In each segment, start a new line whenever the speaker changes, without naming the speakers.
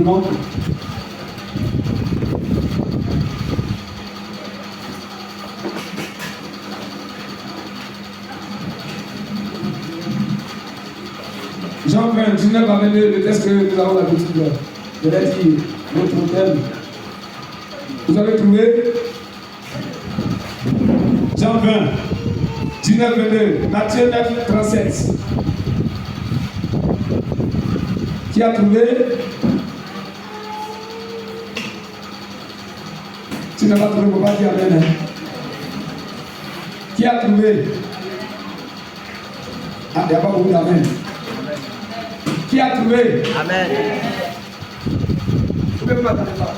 demande. Jean 20, 19 à 22, le texte que nous avons l'habitude de lire, notre thème. Vous avez trouvé? Jean 20, 19 à 22, Matthieu 9, 37. Qui a trouvé? Tu n'as pas trouvé, il ne faut pas dire amen. Qui a trouvé? Ah, il n'y a pas beaucoup d'amen. Qui a trouvé?
Amen.
Vous pouvez pas attendre ça.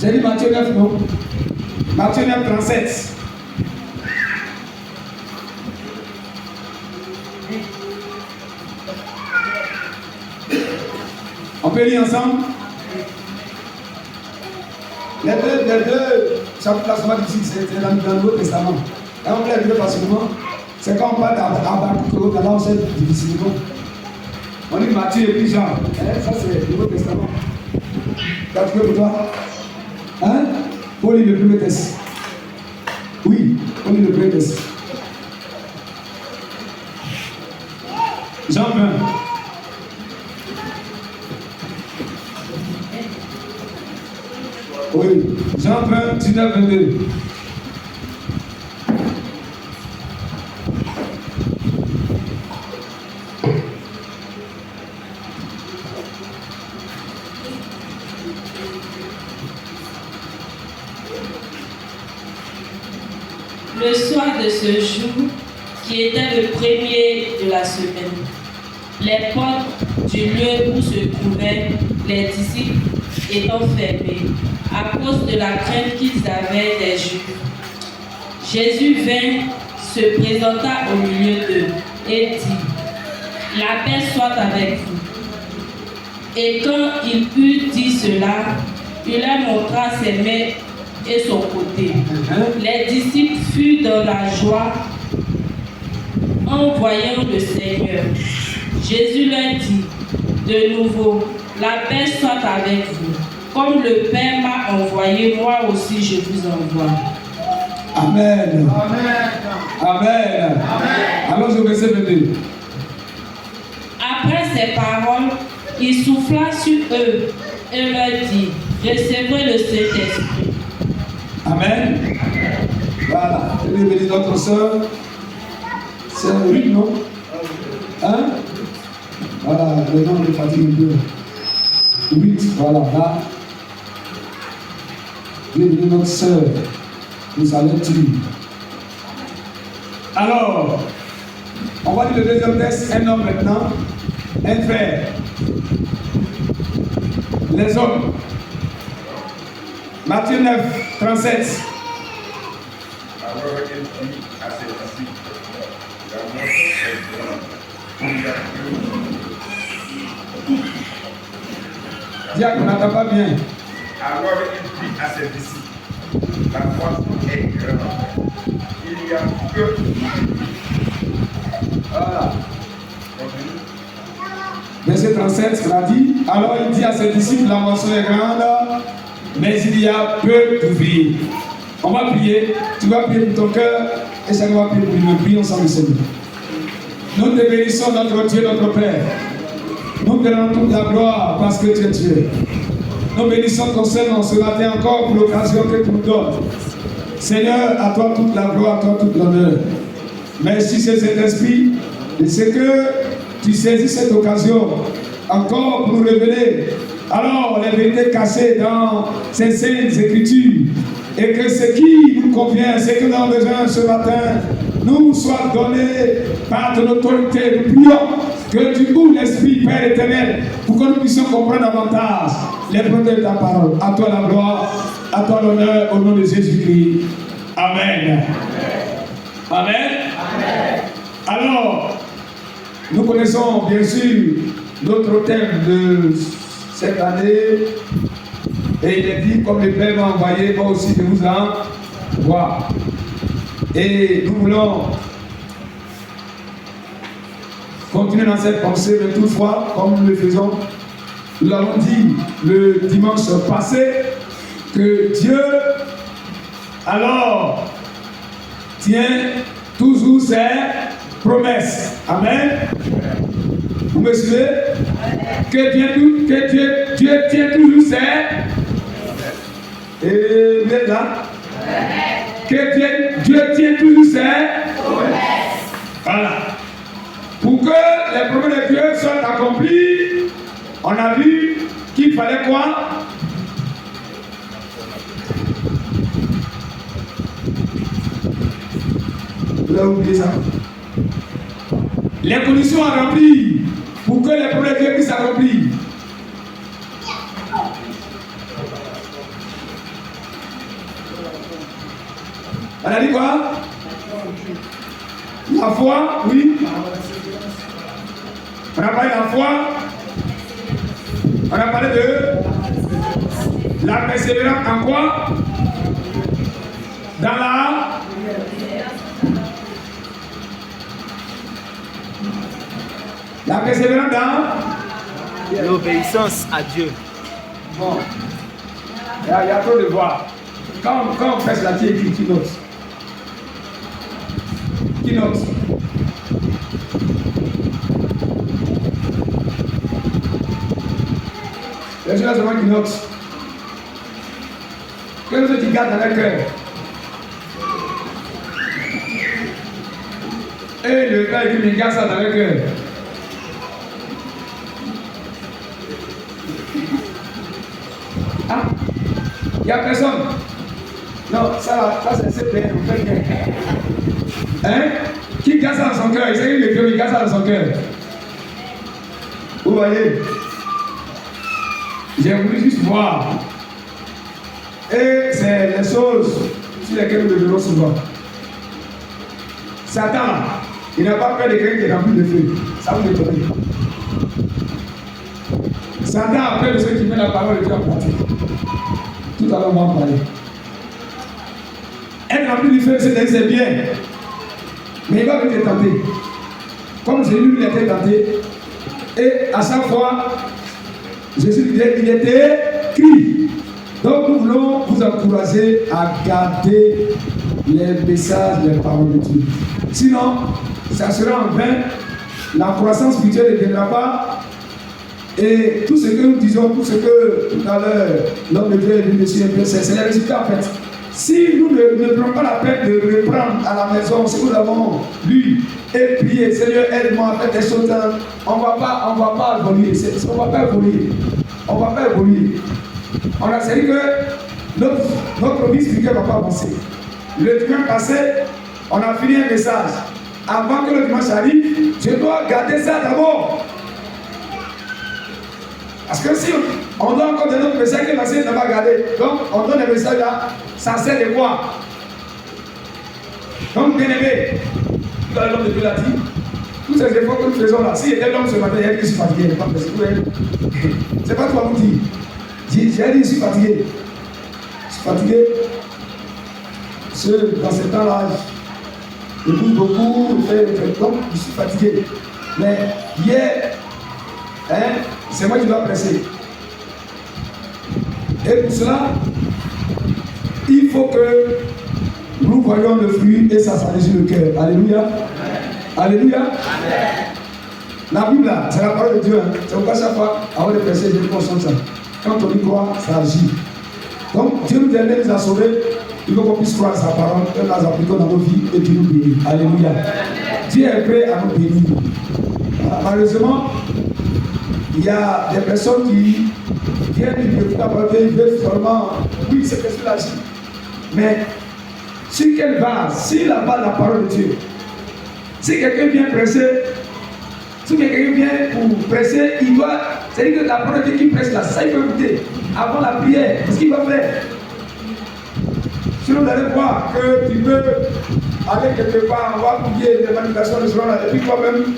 J'ai dit Matthieu 9, non? Matthieu 9, 37. On peut lire ensemble? Les deux chapitres c'est dans le Nouveau Testament. Et on peut lire facilement. C'est quand on parle d'Abacuc, là on sait difficilement. On dit Matthieu et puis Jean. Ça c'est le Nouveau Testament. Tu as trouvé pour toi? Hein? Pour lire le premier texte. Oui, pour lire le premier texte. Jean 20. Oui, Jean 20, 19, 22.
Le soir de ce jour, qui était le premier de la semaine, les portes du lieu où se trouvaient les disciples étant fermées à cause de la crainte qu'ils avaient des Juifs. Jésus vint, se présenta au milieu d'eux et dit: La paix soit avec vous. Et quand il eut dit cela, il leur montra ses mains et son côté. Les disciples furent dans la joie en voyant le Seigneur. Jésus leur dit de nouveau: La paix soit avec vous. Comme le Père m'a envoyé, moi aussi je vous envoie.
Amen. Amen. Amen. Allons au verset 22.
Après ces paroles, il souffla sur eux et leur dit: Recevez le Saint-Esprit.
Amen. Voilà. Je vais bénir notre soeur. C'est Ruth, non? Hein? Voilà, le nom de fatigue un peu. Ruth, voilà, là. Je vais bénir notre soeur. Nous allons dire. Alors, on va dire le deuxième texte, un homme maintenant, un frère. Les hommes. Matthieu 9, 37.
Alors il dit à ses disciples: La moisson est grande.
Dis qu'on n'entend pas bien.
Alors il dit à ses disciples: La moisson est grande. Il y a que.
Voilà. Verset 37, on a dit. Alors il dit à ses disciples: La moisson est grande, mais il y a peu d'ouvriers. On va prier. Tu vas prier pour ton cœur et chacun va prier pour lui. Prions ensemble, Seigneur. Nous te bénissons, notre Dieu, notre Père. Nous te rendons toute la gloire parce que tu es Dieu. Nous bénissons ton Seigneur ce matin encore pour l'occasion que tu nous donnes. Seigneur, à toi toute la gloire, à toi toute l'honneur. Merci, Saint-Esprit, et c'est que tu saisis cette occasion encore pour nous révéler alors les vérités cachées dans ces saintes écritures, et que ce qui nous convient, ce que nous avons besoin ce matin, nous soit donné par ton autorité. Nous prions que tu ouvres l'Esprit, Père éternel, pour que nous puissions comprendre davantage les promesses de ta parole. À toi la gloire, à toi l'honneur, au nom de Jésus-Christ. Amen. Amen. Amen. Alors, nous connaissons bien sûr notre thème de cette année, et il est dit: comme le Père m'a envoyé, moi aussi je vous envoie. Et nous voulons continuer dans cette pensée, mais toutefois, comme nous le faisons, Nous l'avons dit le dimanche passé que Dieu, alors, tient toujours ses promesses. Amen. Vous me suivez? Que Dieu tient toujours ses. Et vous êtes là? Que Dieu tient toujours ses promesses. Voilà. Pour que les promesses de Dieu soient accomplies, on a vu qu'il fallait quoi? Vous avez oublié ça? Les conditions à remplir pour que les promesses de Dieu puissent s'accomplir. On a dit quoi? La foi, oui. On a parlé de la foi. On a parlé de la persévérance en quoi? Dans la persévérance dans
l'obéissance à Dieu.
Bon. Il y a trop de voix. Quand on fait la tête, qui note? Qui note? Les gens seulement qui notent. Que ceux qui gardent dans leur cœur. Et le gars qui me garde ça dans leur cœur. Ah, il n'y a personne. Non, ça c'est CPN, on fait bien. Hein? Qui garde ça dans son cœur? Il sait que le garde ça dans son cœur. Vous voyez? J'ai voulu juste voir. Et c'est les choses sur lesquelles nous devons souvent. Satan, il n'a pas peur de quelqu'un qui est rempli de feu. Ça vous étonne. Satan a peur de ceux qui mettent la parole de Dieu en pratique. Tout à l'heure, on va en parler. Être rempli du feu, c'est bien. Mais il va venir te tenter. Comme Jésus lui était tenté. Et à chaque fois, Jésus disait, il était écrit. Donc nous voulons vous encourager à garder les messages, les paroles de Dieu. Sinon, ça sera en vain. La croissance spirituelle ne viendra pas. Et tout ce que nous disons, tout ce que tout à l'heure l'homme de Dieu est venu dessus, c'est les résultats en fait. Si nous ne prenons pas la peine de reprendre à la maison ce que nous avons lu et prier, Seigneur, aide-moi à faire des choses, on ne va pas évoluer. On ne va pas évoluer. On ne va pas évoluer. On a dit que notre vie spirituelle ne va pas avancer. Le dimanche passé, on a fini un message. Avant que le dimanche arrive, je dois garder ça d'abord. Parce que si on doit encore donner notre message que la Seigneur n'a pas gardé, donc on donne le message là, ça sert de quoi? Donc, bien aimé, tout à l'heure, l'homme de Dieu l'a dit, tous ces efforts que nous faisons là, si était l'homme ce matin, il y a dit que je suis fatigué, c'est pas toi vous dire. J'ai dit, je suis fatigué. Je suis fatigué. Parce que dans ce temps-là, je bouge beaucoup, donc je suis fatigué. Mais hier, c'est moi qui dois presser. Et pour cela, il faut que nous voyons le fruit et ça réjouit le cœur. Alléluia. Alléluia. La Bible, là, c'est la parole de Dieu. C'est pourquoi chaque fois, avant de presser, je me concentre ça. Quand on y croit, ça agit. Donc, Dieu nous nous a sauvés. Il faut qu'on puisse croire sa parole, que nous appliquons dans nos vies et qu'il nous bénit. Alléluia. Dieu est prêt à nous bénir. Malheureusement, il y a des personnes qui viennent de la parole, ils veulent seulement, oui, c'est que cela agit. Mais, sur quelle base? Si la base de la parole de Dieu, si quelqu'un vient presser, si quelqu'un vient pour presser, il doit, c'est-à-dire que la parole de Dieu qui presse là, ça il peut écouter avant la prière, ce qu'il va faire. Sinon, vous allez voir que tu peux aller quelque part, on va oublier les manifestations de ce genre-là, et puis toi-même,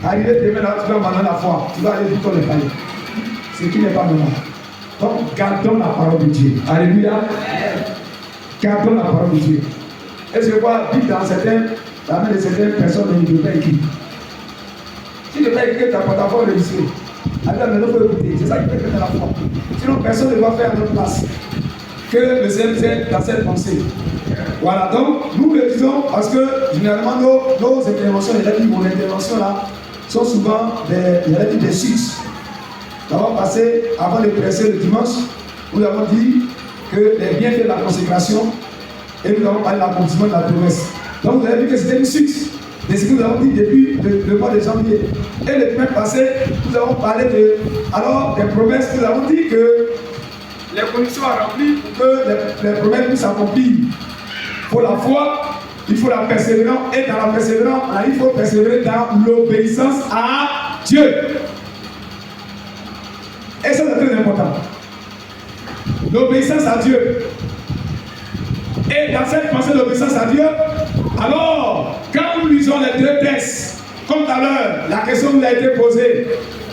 arriver demain là, tu vas m'en la foi, tu vas aller vite les païens. Ce qui n'est pas normal. Donc, gardons la parole de Dieu. Alléluia. Gardons la parole de Dieu. Et je vois vite dans la main de certaines personnes, il ne peut pas écrire. Si tu ne peux pas écrire, ta porte-à-faux réussit. Alors, maintenant, il faut écouter. C'est ça qui fait que c'est la foi. Sinon, personne ne va faire à notre place que le Seigneur dans cette pensée. Voilà, donc nous le disons parce que généralement nos interventions, mon intervention là, sont souvent des suites. Nous avons passé, avant de presser le dimanche, nous avons dit que les bienfaits de la consécration et nous avons parlé de l'accomplissement de la promesse. Donc vous avez vu que c'était une suite de ce que nous avons dit depuis le mois de janvier. Et le semaine passé, nous avons parlé des promesses. Nous avons dit que les conditions à remplir pour que les promesses puissent s'accomplir. Pour la foi, il faut la persévérance. Et dans la persévérance, il faut persévérer dans l'obéissance à Dieu. Et ça, c'est très important. L'obéissance à Dieu. Et dans cette pensée d'obéissance à Dieu, alors, quand nous lisons les deux textes, comme tout à l'heure, la question nous a été posée,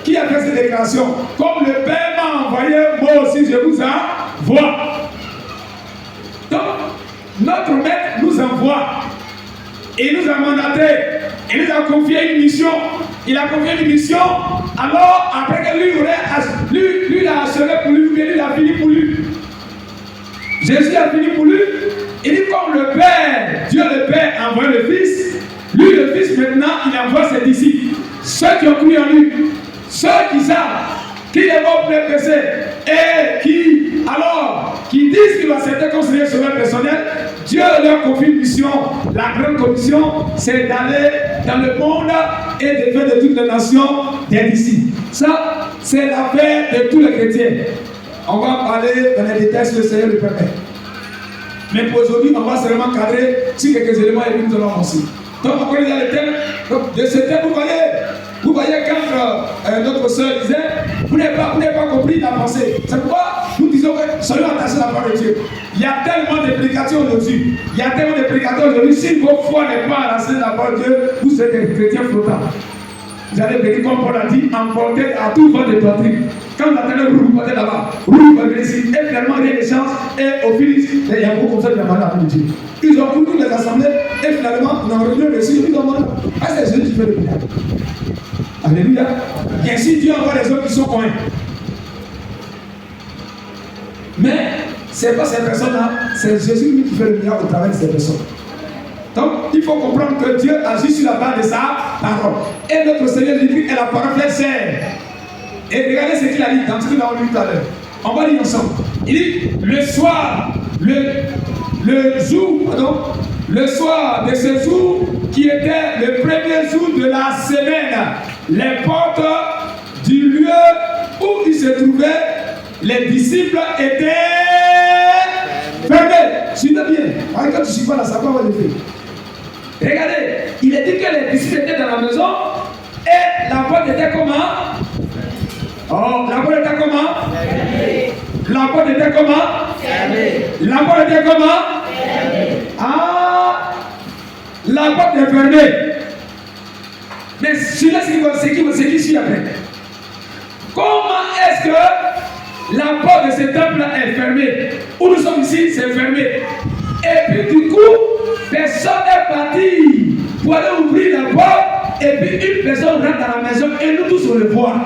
qui a fait cette déclaration? Comme le Père m'a envoyé, moi aussi je vous envoie. Donc, notre Maître nous envoie. Il nous a mandaté, il nous a confié une mission. Il a confié une mission, alors après que lui il a assuré pour lui, il a fini pour lui. Jésus a fini pour lui. Il dit comme le Père, Dieu le Père a envoyé le Fils, lui le Fils maintenant il envoie ses disciples, ceux qui ont cru en lui, ceux qui savent, qui les vont péché et qui disent qu'ils vont accepter comme Seigneur Sauveur personnel. Dieu leur confie une mission. La grande commission, c'est d'aller dans le monde et de faire de toutes les nations des disciples. Ça, c'est l'affaire de tous les chrétiens. On va parler dans les détails sur le Seigneur le permet. Mais pour aujourd'hui, on va seulement cadrer sur quelques éléments et puis nous allons avancer. Donc, on connaît le thème. Donc, de ce thème, vous voyez quand notre soeur disait, vous n'avez pas compris la pensée. C'est pourquoi nous disons que soyons attachés à la parole de Dieu. Il y a tellement de prédications aujourd'hui. Si vos foi n'est pas enracinée dans la parole de Dieu, vous êtes des chrétiens flottants. Vous allez venir, comme Paul a dit, emporter à tout vent de doctrine. Quand vous attendez, vous partez là-bas, vous venez ici, et finalement rien de chance, et au fil, il y a beaucoup comme ça qui a demandé à la Dieu. Ils ont pris toutes les assemblées, et finalement, on a revenu dessus, ils ont demandé. Ah, c'est Jésus qui fait le miracle. Alléluia. Bien sûr, Dieu envoie les hommes qui sont convaincus. Mais ce n'est pas ces personnes-là, c'est Jésus qui fait le miracle au travers de ces personnes. Donc, il faut comprendre que Dieu agit sur la base de sa parole. Et notre Seigneur Jésus est la parole faite chair. Et regardez ce qu'il a dit dans ce que nous avons lu tout à l'heure. On va lire ensemble. Il dit, le soir de ce jour qui était le premier jour de la semaine, les portes du lieu où il se trouvait, les disciples étaient fermés. Suivez bien. Quand tu ne suis pas là, ça va le faire. Regardez, il est dit que les disciples étaient dans la maison et la porte était comment? Oh, la porte était comment? La porte était comment? La porte était comment? Ah, la porte est fermée. Mais celui-là, c'est qui suit après? Comment est-ce que la porte de ce temple est fermée? Où nous sommes ici, c'est fermé. Et puis du coup, personne n'est parti pour aller ouvrir la porte. Et puis une personne rentre dans la maison et nous tous on le voit.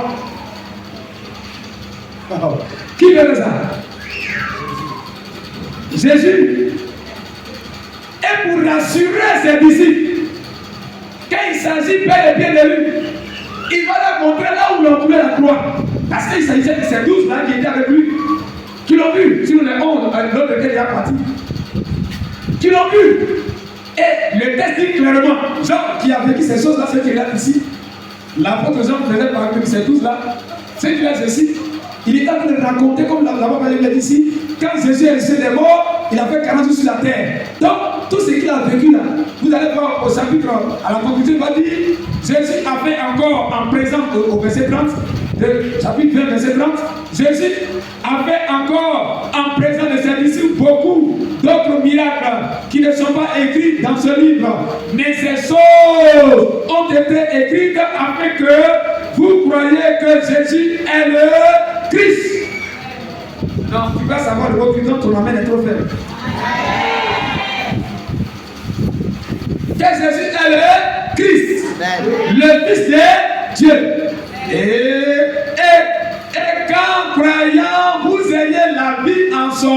Qui fait ça? Jésus. Et pour rassurer ses disciples, quand il s'agit bel et bien de lui, il va leur montrer là où l'on trouvait la croix. Parce qu'il s'agissait de ces 12 là qui étaient avec lui, qui l'ont vu, sinon les 11, l'autre était déjà parti, qui l'ont vu. Et le texte dit clairement, Jean qui a vécu ces choses là, ceux qui regardent ici, l'apôtre Jean faisait partie de ces 12 là, ceux qui regardent ici, il est en train de raconter, comme là-bas, il est ici, quand Jésus est resté des morts, il a fait 40 jours sur la terre. Donc, tout ce qu'il a vécu là, vous allez voir au chapitre, à la conclusion, il va dire, Jésus a fait encore en présent, au verset 30, chapitre 20, verset 30, Jésus a fait encore en présence de ses disciples beaucoup d'autres miracles qui ne sont pas écrits dans ce livre. Mais ces choses ont été écrites afin que vous croyez que Jésus est le Christ. Non, tu vas savoir le mot Christ, ton amène est trop faible. Que Jésus est le Christ, le Fils de Dieu. Et croyant, vous ayez la vie en son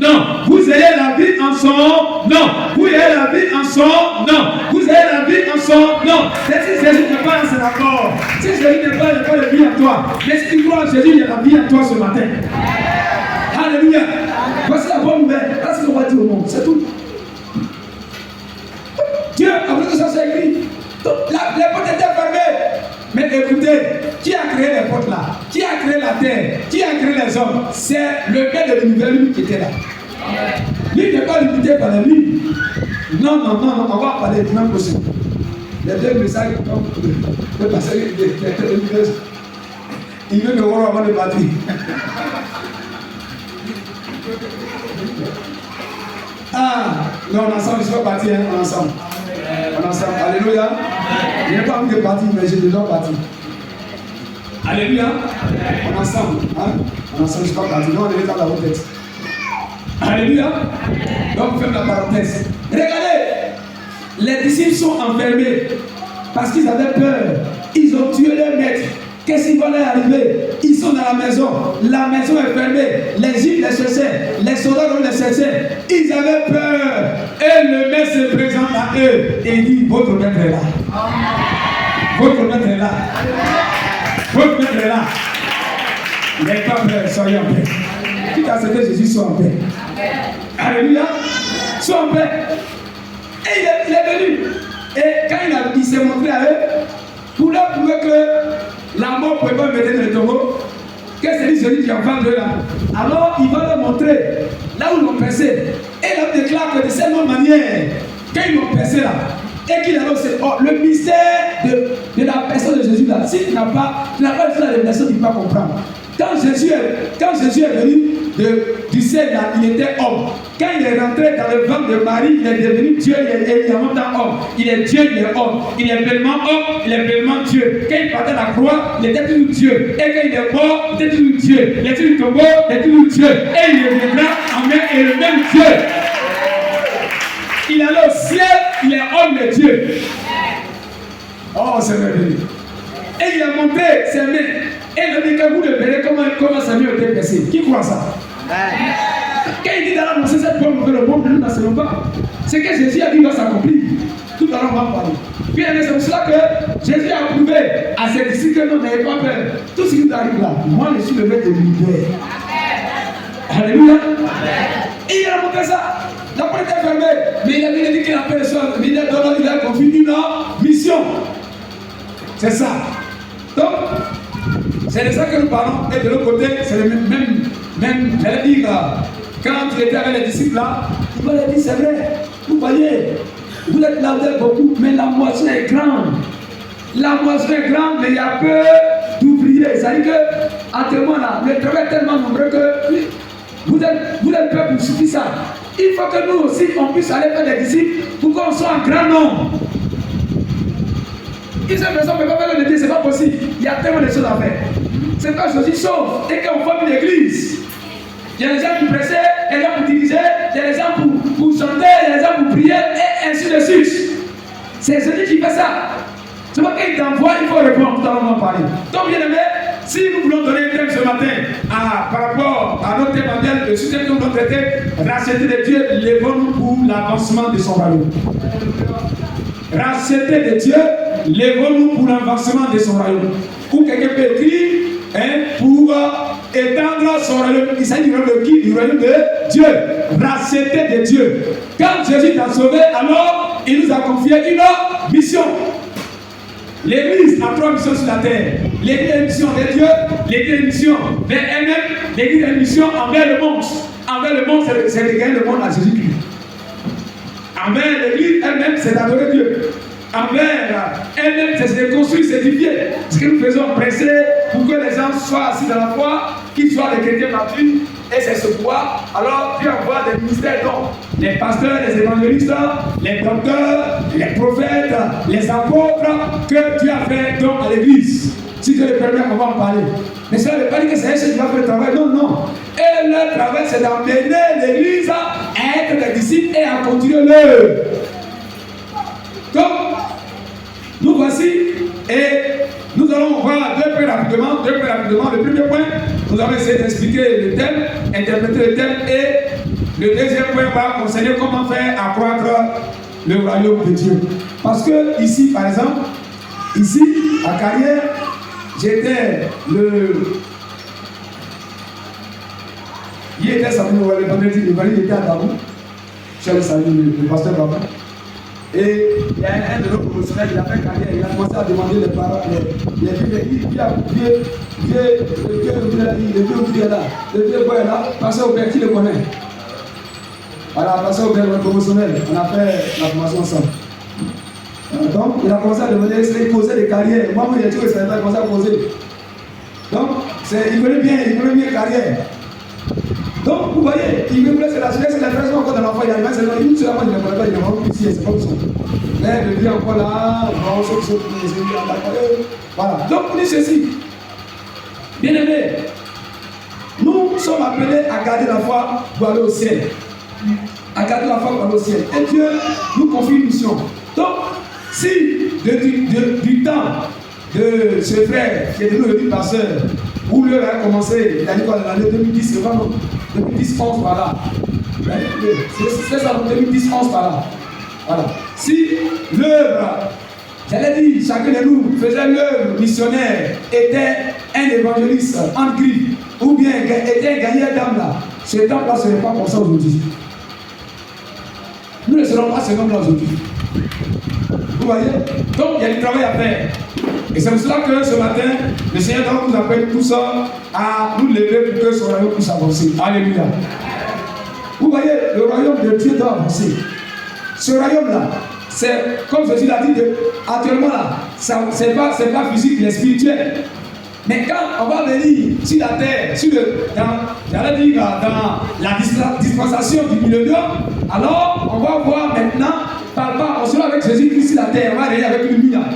nom. Vous ayez la vie en son nom. Vous ayez la vie en son nom. Vous ayez la vie en son nom. Si Jésus n'est pas là, c'est d'accord. Si Jésus n'est pas là, il n'y a pas de vie en toi. Mais si tu crois en Jésus, il y a la vie en toi ce matin. Alléluia. Voici la bonne nouvelle. Là, c'est ce qu'on va dire au monde. C'est tout. Dieu, après que ça soit écrit, les portes étaient fermées. Mais écoutez, qui a créé les portes là? Qui a créé la terre? Qui a créé les hommes? C'est le Père de l'univers, lui qui était là. Lui n'est pas limité par la vie. Non, on va en parler du même possible. Les deux messages le passage de l'univers. Il veut me voir avant de partir. Ah, non, ensemble, je ne suis pas parti, hein, ensemble. Ensemble, alléluia. Je n'ai pas envie de partir, mais j'ai déjà parti. Alléluia. Ensemble, hein. Ensemble, je ne suis pas parti. Non, on est dans la haute tête. Alléluia. Donc, ferme la parenthèse. Regardez, les disciples sont enfermés parce qu'ils avaient peur. Ils ont tué leur maître. Qu'est-ce qui va leur arriver? Ils sont dans la maison est fermée, les Juifs les cherchaient, les soldats les cherchaient, ils avaient peur. Et le maître se présente à eux et dit, votre maître est là. Votre maître est là. Votre maître est là. N'ayez pas peur, soyez en paix. Quitte à ce que Jésus soit en paix. Alléluia. Sois en paix. Et il est venu. Et quand il s'est montré à eux, pour leur prouver que la mort ne pouvait pas mettre dans le tombeau, que c'est lui celui qui en parle de là. Alors il va leur montrer là où ils l'ont percé. Et là, il déclare que de cette même manière, quand ils l'ont percé là, et qu'il a lancé, le mystère de la personne de Jésus là, si tu n'as pas vu la révélation, tu ne peux pas comprendre. Quand Jésus est venu du ciel là, il était homme. Quand il est rentré dans le ventre de Marie, il est devenu Dieu, il est en même temps homme. Il est Dieu, il est homme. Il est pleinement homme, il est pleinement Dieu. Quand il partait de la croix, il était toujours Dieu. Et quand il est mort, il était toujours Dieu. Il était toujours tombeau, il était toujours Dieu. Et il reviendra en même et le même Dieu. Il est allé au ciel, il est homme et Dieu. Oh, c'est merveilleux. Et il a montré ses mains. Et il a dit que vous le verrez comment sa main a été percée. Qui croit ça? Quand il dit d'aller annoncer cette bonne nouvelle, le monde ne nous pas. C'est que Jésus a dit va s'accomplir. Tout à l'heure, on va en parler. Puis c'est pour cela que Jésus a prouvé à ses disciples que non, n'ayez pas peur. Tout ce qui nous arrive là, moi je suis le maître de l'univers. Alléluia. Et il a montré ça. La porte était fermée. Mais il a dit qu'il a fait les choses. Mais il a confié une mission. C'est ça. Donc, c'est de ça que nous parlons. Et de l'autre côté, c'est le même, j'allais dire, quand il était avec les disciples là, il va leur dire, c'est vrai, vous voyez, vous êtes là, vous êtes beaucoup, mais la moisson est grande. La moisson est grande, mais il y a peu d'ouvriers. C'est-à-dire qu'à ce moment-là, le travail est tellement nombreux que vous êtes peu pour suffire ça. Il faut que nous aussi, on puisse aller faire des disciples pour qu'on soit un grand nombre. Ils ont raison, mais pas faire le dire, c'est pas possible. Il y a tellement de choses à faire. C'est pas Jésus sauve. Et qu'on forme une église. Il y a des gens pour presser, des gens pour diriger, il y a des gens pour chanter, il y a des gens pour prier, et ainsi de suite. C'est Jésus qui fait ça. C'est pas qu'il t'envoie, il faut répondre. Tout à l'heure, on va en parler. Donc, bien aimé, si nous voulons donner un thème ce matin par rapport à notre thème mondial, le sujet que nous voulons traiter, racheter de Dieu, lèvons-nous pour l'avancement de son royaume. Racheter de Dieu, lèvons-nous pour l'avancement de son royaume. Ou quelqu'un peut écrire pour étendre son royaume. Il s'agit du royaume de Dieu. Racheter de Dieu. Quand Jésus t'a sauvé, alors il nous a confié une mission. L'église a 3 missions sur la terre. L'église a une mission de Dieu, l'église a une mission vers elle-même, l'église a une mission envers le monde. Envers le monde, c'est de gagner le monde à Jésus-Christ. Envers l'église elle-même, c'est d'adorer Dieu. Envers elle-même, c'est de construire, s'édifier. Ce que nous faisons, presser pour que les gens soient assis dans la foi, qu'ils soient des chrétiens matures, et c'est ce pouvoir. Alors, Dieu envoie des ministères donc, les pasteurs, les évangélistes, les docteurs, les prophètes, les apôtres, que Dieu a fait donc à l'église. Si Dieu le permet, on va en parler. Mais ça ne veut pas dire que c'est eux qui vont faire le travail. Non, non. Et leur travail, c'est d'amener l'église à être des disciples et à continuer l'œuvre. Donc, nous voici et nous allons voir 2 rapidement. Le premier point, nous allons essayer d'expliquer le thème, interpréter le thème, et le deuxième point va concerner comment faire accroître le royaume de Dieu. Parce que ici, par exemple, ici, à Carrière, j'étais il était samedi, le vendredi, il était à Dabou, chez le pasteur Babou. Et il y a un de nos promotionnaires, il a fait carrière, il a commencé à demander les parents, les vieux là, passez au père, qui le connaît? Voilà, passé au père, le promotionnel, on a fait la formation ensemble. Donc, il a commencé à demander, il causait des carrières. Moi, il a dit que ça a commencé à causer. Donc, il connaît bien carrière. Donc, vous voyez, il veut c'est la jeunesse, c'est la frère encore dans l'enfant, il y a une seule, il ne connaît pas, il ne va pas ici, c'est pas ça. Mais le bien encore là, non, c'est voilà. Donc, on dit ceci. Bien aimé, nous sommes appelés à garder la foi pour aller au ciel. À garder la foi pour aller au ciel. Et Dieu nous confie une mission. Donc, si du temps de ce frère qui est devenu le pasteur, où l'heure a commencé, il a dit quoi, l'année 2010, c'est vraiment 2010-11 par là. C'est ça, 2010-11 par là. Voilà. Si l'œuvre, j'allais dire, chacun de nous faisait l'œuvre missionnaire, était un évangéliste en griffe, ou bien était un gagnant d'âme là, ce temps-là ne serait pas comme ça aujourd'hui. Nous ne serons pas ce nom-là aujourd'hui. Vous voyez? Donc il y a du travail à faire. Et c'est pour cela que ce matin, le Seigneur nous appelle tous à nous lever pour que ce royaume puisse avancer. Alléluia. Vous voyez, le royaume de Dieu doit avancer. Ce royaume-là, c'est, comme Jésus l'a dit, actuellement là, c'est pas physique, mais spirituel. Mais quand on va venir sur la terre, dans la dispensation du millénaire, alors on va voir maintenant, on sera avec Jésus-Christ sur la terre, on va aller avec le milliard.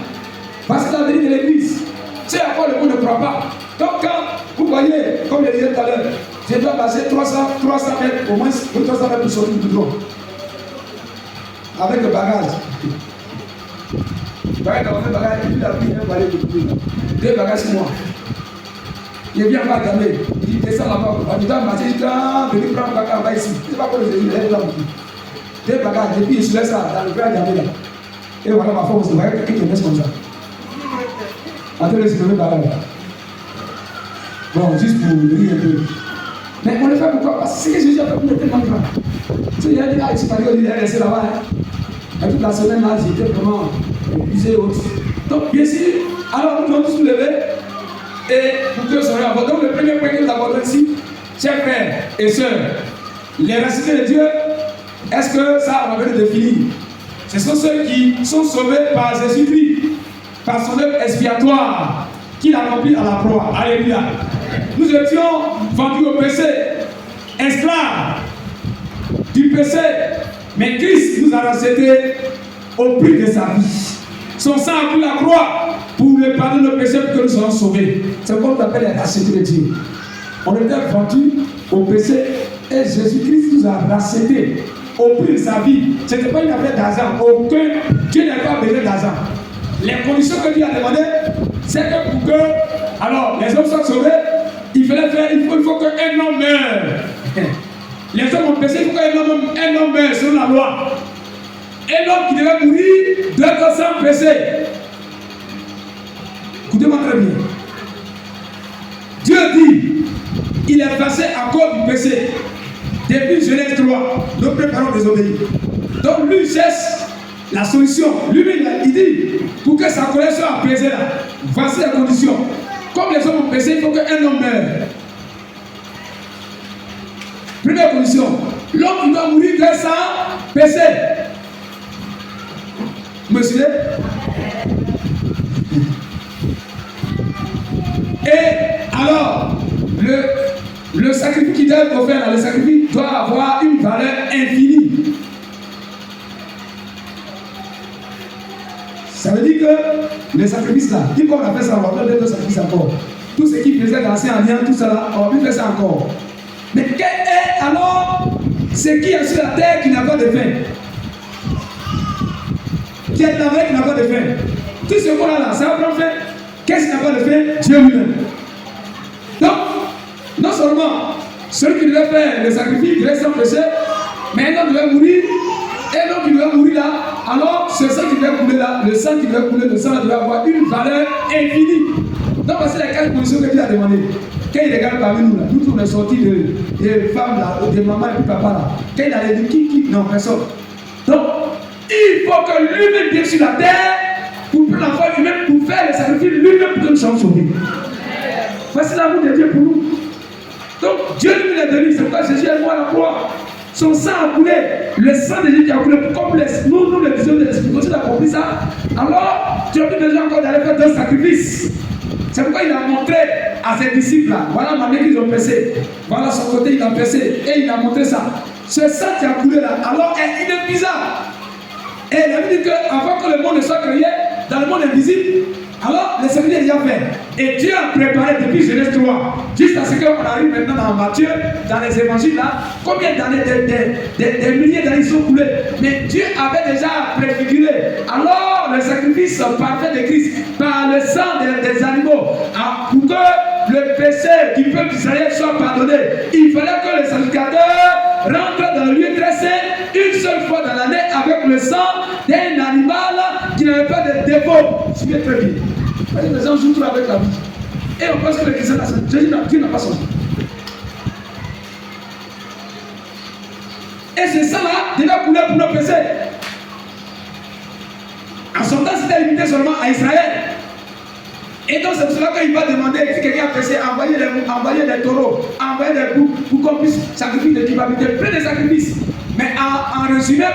Parce que l'avenir de l'église, c'est à quoi le monde ne croit pas. Donc quand vous voyez, comme je disais tout à l'heure, je dois passer 300 mètres, au moins 300 mètres pour sortir du drone. Avec le bagage. Le bagage, il a pris un balai de plus. 2 bagages sur moi. Il vient pas gamer. Il descend là-bas. Il doit marcher, il doit venir prendre le bagage en bas ici. C'est pas pour les Jésus, il est là. 2 bagages, et puis il se laisse ça dans le grand gamer là. Et voilà ma forme, c'est vrai, quelqu'un qui laisse comme ça. Attendez, c'est le bagage. Bon, juste pour rire un peu. Mais on le fait pourquoi? Parce que ce que Jésus a fait pour nous est tellement grand. Il a dit, ah, il est resté là-bas. Et toute la semaine là, j'étais vraiment épuisé autre. Donc, bien sûr, alors nous devons tous nous lever et pour que ce soit abordé. Donc, le premier point que nous abordons ici, chers frères et sœurs, les ressuscités de Dieu, est-ce que ça on va le définir? Ce sont ceux qui sont sauvés par Jésus-Christ, par son œuvre expiatoire qu'il a accompli à la croix. Alléluia. Nous étions vendus au péché, esclaves du péché, mais Christ nous a rachetés au prix de sa vie. Son sang a pris la croix pour le pardon de nos péchés pour que nous soyons sauvés. C'est comme on appelle les rachetés de Dieu. On était vendus au péché et Jésus-Christ nous a rachetés au prix de sa vie. Ce n'était pas une affaire d'argent. Dieu n'a pas besoin d'argent. Les conditions que Dieu a demandées, c'est que pour que alors les hommes soient sauvés, il faut qu'un homme meure. Les hommes ont péché, il faut qu'un homme meure selon la loi. Un homme qui devait mourir doit être sans péché. Écoutez-moi très bien. Dieu dit, il est passé à cause du péché. Depuis Genèse 3, nos préparons désobéir. Donc lui cherche la solution. Lui-même, il dit, pour que sa colère soit apaisée là, voici la condition. Comme les hommes ont péché, il faut qu'un homme meure. Première condition, l'homme qui doit mourir doit sans péché. Vous me suivez? Et alors, le sacrifice qui doit être offert, le sacrifice doit avoir une valeur infinie. Ça veut dire que les sacrifices là, qui comme on a fait ça, on va faire d'autres sacrifices encore. Tout ce qui faisait danser en lien, tout ça là, on va plus faire ça encore. Mais quel est alors ce qui est sur la terre qui n'a pas de fin? Qui est la terre qui n'a pas de fin? Tout ce qu'on a là, ça va prendre fin. Qu'est-ce qu'il n'a pas fait? Dieu lui-même. Donc, non seulement celui qui devait faire le sacrifice devait s'empêcher, mais un homme devait mourir, et l'homme qui devait mourir là, alors ce sang qui devait couler là, le sang qui devait couler, le sang devait avoir une valeur infinie. Donc voici les 4 conditions que Dieu a demandé. Quand il regarde parmi nous là, nous on est sortis de femmes là, de maman et puis papa là. Quand il a dit qui, non, personne. Donc, il faut que lui-même vienne sur la terre pour prendre la foi lui-même, pour faire le sacrifice lui-même pour que nous soyons sauvés. Voici l'amour de Dieu pour nous. Donc, Dieu lui l'a donné, c'est pourquoi Jésus est mort à la croix. Son sang a coulé, le sang de Jésus qui a coulé, comme nous le disons de l'Esprit. Quand tu as compris ça, alors tu n'as plus besoin encore d'aller faire d'autres sacrifices. C'est pourquoi il a montré à ses disciples là, voilà ma main qu'ils ont percé, voilà son côté il a percé, et il a montré ça. Ce sang qui a coulé là, alors est inépuisable. Et il a dit qu'avant que le monde ne soit créé, dans le monde invisible, alors le service est déjà fait. Et Dieu a préparé depuis Genèse 3, jusqu'à ce qu'on arrive maintenant dans Matthieu, dans les évangiles là, combien d'années, des milliers d'années sont coulées. Mais Dieu avait déjà préfiguré. Alors le sacrifice parfait de Christ, par le sang des animaux, pour que le péché du peuple d'Israël soit pardonné, il fallait que le sacrificateur rentre dans le lieu très saint une seule fois dans l'année avec le sang d'un animal qui n'avait pas de défaut. Suivez très bien. Parce que les gens jouent trop avec la vie. Et on pense que le chrétien Dieu n'a pas son sang. Et ce sang-là devait couler pour nos péchés. En son temps, c'était limité seulement à Israël. Et donc c'est pour cela qu'il va demander, si quelqu'un a péché, envoyer des taureaux, envoyer des boucs pour qu'on puisse sacrifier des culpabilités, plein de sacrifices. Mais en résumé,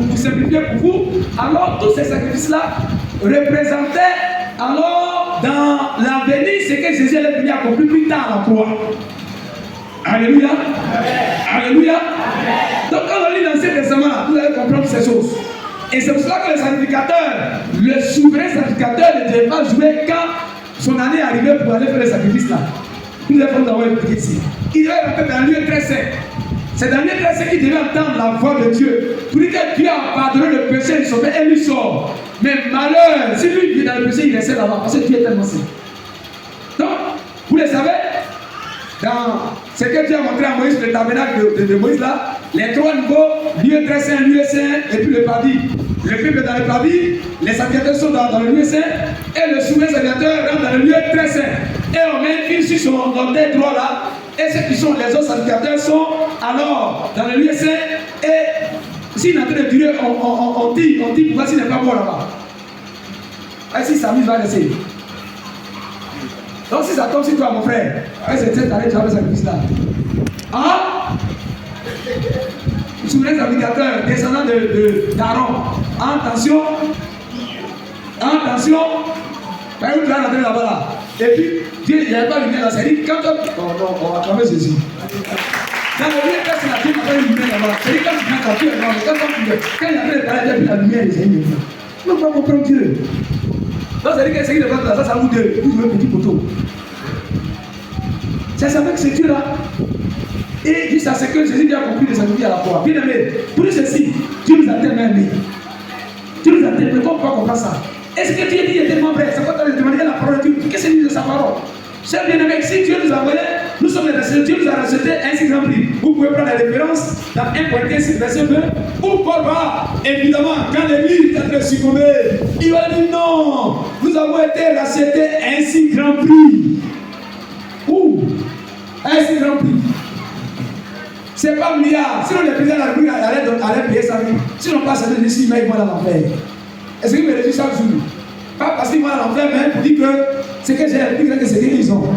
pour simplifier pour vous, alors tous ces sacrifices-là représentaient alors dans l'avenir ce que Jésus allait venir accomplir plus tard à la croix. Alléluia. Alléluia. Donc quand on lit l'Ancien Testament, vous allez comprendre ces choses. Et c'est pour cela que le sacrificateur, le souverain sacrificateur ne devait pas jouer quand son année arrivait pour aller faire le sacrifice là. Nous devons avoir expliqué ici. Il devait rentrer dans un lieu très saint. C'est dans le lieu très saint qu'il devait entendre la voix de Dieu. Pour dire que Dieu a pardonné le péché, il sauve et lui sort. Mais malheur, si lui vient dans le péché, il reste là-bas parce que Dieu est tellement saint. Donc, vous le savez, dans ce que Dieu a montré à Moïse, le tabernacle de Moïse là, les 3 niveaux, lieu très saint, lieu saint, et puis le paradis. Le peuple est dans le paradis, les sacrificateurs sont dans le lieu saint, et le souverain sacrificateur rentre dans le lieu très saint. Et on met une file sur son orteil droit là, et ceux qui sont les autres sacrificateurs sont alors dans le lieu saint, et s'il est en train de durer, on dit pour voir s'il n'est pas mort là-bas. Et si ça mise va laisser. Donc si ça tombe sur toi mon frère, c'est cette année tu vas faire sacrifice là. Ah, souverain sacrificateur, descendant d'Aaron. Attention. Attention. Voyez où tu vas rentrer là-bas là. Et puis, Dieu, il n'y avait pas de lumière là. C'est dit, quand on va travailler Jésus. Dans le lieu, quand c'est la Dieu, il n'y a pas de lumière là-bas. C'est dit, quand tu viens, quand il y a de la lumière, il y a une lumière. On ne peut pas comprendre Dieu. Donc, c'est dit que c'est qui de là, ça vous deux. Vous jouez petit poteau. C'est avec ce Dieu là. Et juste à ce que Jésus a compris de sa vie à la croix. Bien aimé, pour dire ceci, Dieu nous a tellement aimés. Dieu nous a tellement aimés. Comment on peut comprendre ça? Est-ce que Dieu dit qu'il est tellement vrai? C'est pourquoi tu as demandé la parole de Dieu. Qu'est-ce qu'il dit de sa parole? Cher bien-aimé, si Dieu nous a envoyé, nous sommes les rachetés. Dieu nous a racheté ainsi grand prix. Vous pouvez prendre la référence dans 1 Corinthiens verset 2, où Paul va, évidemment, quand l'Église est très succombée, il va dire non, nous avons été rachetés ainsi grand prix. Où? Ainsi grand prix. C'est pas un milliard. Sinon, les présidents de la République allaient payer sa vie. Sinon, pas ça de ici, mais ils vont à l'enfer. Est-ce qu'ils me réduisent chaque jour? Pas parce qu'ils vont à l'enfer, mais pour dire que c'est que j'ai appris que c'est qu'ils ont.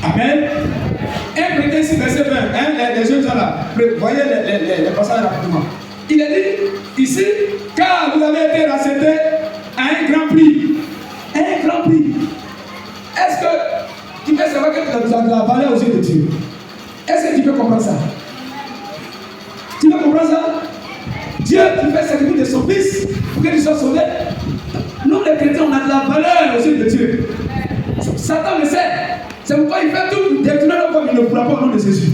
Amen. 1 Corinthiens 6, verset 20. Les jeunes gens là, voyez les passages rapidement. Il a dit ici, car vous avez été rachetés à un grand prix. Un grand prix. Est-ce que tu peux savoir que tu as de la valeur aux yeux de Dieu? Est-ce que tu peux comprendre ça? Tu peux comprendre ça? Dieu qui fait sacrifier de son fils pour que tu sois sauvé. Nous les chrétiens, on a de la valeur aux yeux de Dieu. Satan le sait. C'est pourquoi il fait tout pour détourner notre vie, il ne pourra pas au nom de Jésus.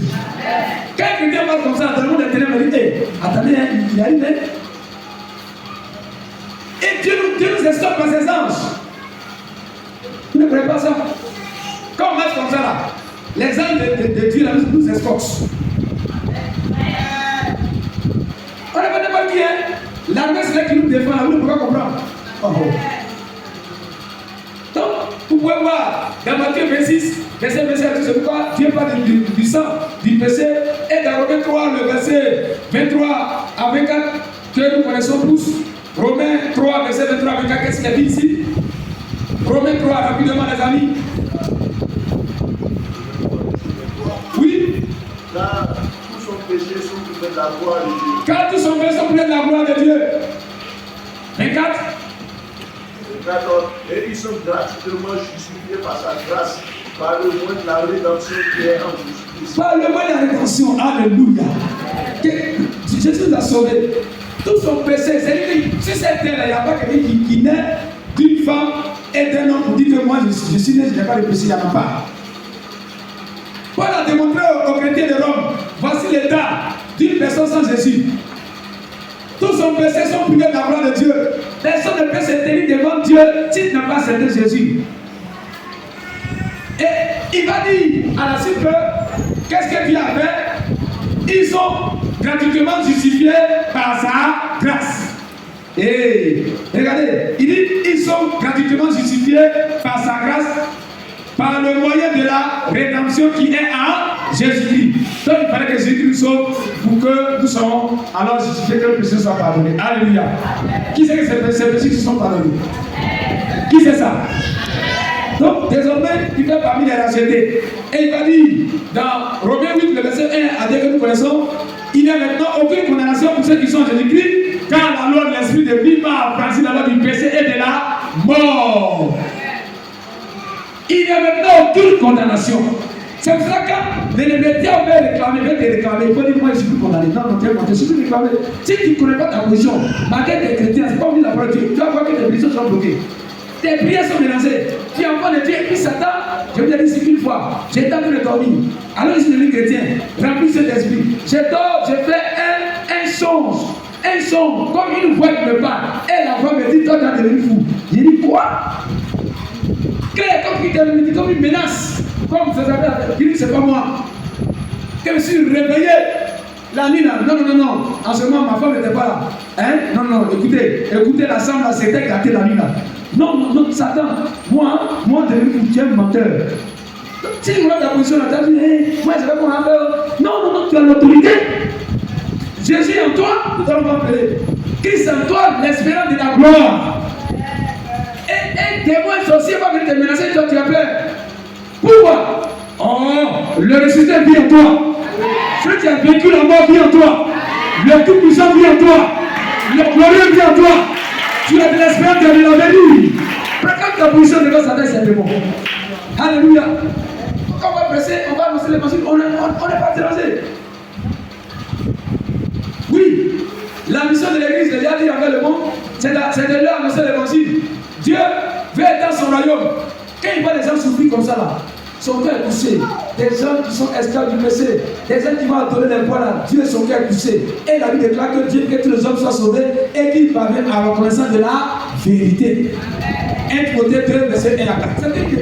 Quand un chrétien parle comme ça dans le monde des ténèbres, il dit attendez, il arrive. Et Dieu nous extorque par ses anges. ne connaissez pas ça? Quand on marche comme ça là, les anges de Dieu là, nous escortent. On ne connaît pas qui est. L'armée c'est là qui nous défend, là, vous ne pouvez pas comprendre. Oh. Donc, vous pouvez voir dans Matthieu 26, verset 27, c'est pourquoi Dieu parle du sang, du péché, et dans Romains 3, le verset 23 à 24, que nous connaissons tous. Romains 3, verset 23 à 24, qu'est-ce qu'il y a dit ici? Romains 3, rapidement les amis. Oui.
Car tous sont péchés sont privés de la gloire de Dieu.
Car tous sont péchés sont privés de la gloire de Dieu. 24.
Et ils sont gratuitement justifiés par sa grâce, par le moyen de la rédemption qui est en Jésus-Christ.
Par le moyen de la rédemption, alléluia. Jésus nous a sauvés. Tous sont péchés. C'est-à-dire que sur cette terre, il n'y a pas quelqu'un qui naît d'une femme et d'un homme pour dire que moi je suis né, je n'ai pas de péché, il n'y en a pas. Paul a démontré aux chrétiens de Rome, voici l'état d'une personne sans Jésus. Tous son péché sont privés de la gloire de Dieu. Personne ne peut se tenir devant Dieu s'il n'a pas accepté Jésus. Et il va dire à la suite que qu'est-ce que Dieu a fait? Ils sont gratuitement justifiés par sa grâce. Et regardez, il dit ils sont gratuitement justifiés par sa grâce, par le moyen de la rédemption qui est en Jésus-Christ. Donc il fallait que Jésus nous sauve pour que nous soyons alors justifiés, que le péché soit pardonné. Alléluia. Qui sait que ces péchés qui sont pardonnés? Qui sait ça? Donc désormais, il fait parmi les rachetés. Et il va dire dans Romains 8, le verset 1 à 2 que nous connaissons, il n'y a maintenant aucune condamnation pour ceux qui sont en Jésus-Christ, car la loi de l'esprit de vie m'a affranchi la loi du péché et de la mort. Il n'y a maintenant aucune condamnation. C'est pour ça que les médias veulent réclamer, il faut dire moi je suis plus condamné. Non, je suis plus réclamé. Si tu ne connais pas ta position, malgré tes chrétiens, c'est pas oublié la parole de Dieu, tu vas voir que tes prières sont bloquées. Tes prières sont mélangées. Tu es enfant de Dieu et puis Satan, je vous ai dit ici une fois, j'étais en train de dormir. Alors je suis devenu chrétien, rempli cet esprit. Je dors, je fais un songe, comme une voix qui me parle. Et la voix me dit, toi tu es devenu fou. J'ai dit quoi? Comme une menace, comme vous avez dit, c'est pas moi. Que je me suis réveillé la nuit là. Non. En ce moment, ma femme n'était pas là. Hein? Non, écoutez, l'ensemble là, c'était gâté la nuit là. Non, Satan, moi, devenu tu es un menteur. Si tu vois ta position là, tu as dit, moi je vais mon rappel. Non, tu as l'autorité. Jésus en toi, nous allons appeler. Christ en toi, l'espérance de la gloire. Et témoin sorcier va venir te menacer, toi tu as peur. Pourquoi? Oh, le ressuscité vit en toi. Celui qui a vécu la mort vit en toi. Le tout-puissant vit en toi. Le glorieux vit en toi. Tu as de l'espérance de l'avenir. Précante ta position devant Satan, c'est bon. Alléluia. Quand on va presser, on va annoncer l'évangile, on n'est pas dérangé. Oui, la mission de l'église, il y a dit envers le monde, c'est de leur annoncer l'évangile. Dieu veut être dans son royaume. Quand il voit les gens souffrir comme ça là, son cœur est touché. Des gens qui sont esclaves du péché, des gens qui vont adorer les voies là, Dieu son cœur est touché. Et la Bible déclare que Dieu veut que tous les hommes soient sauvés et qu'ils parviennent à la reconnaissance de la vérité. 1 Timothée 2, verset 1 à 4. C'est-à-dire que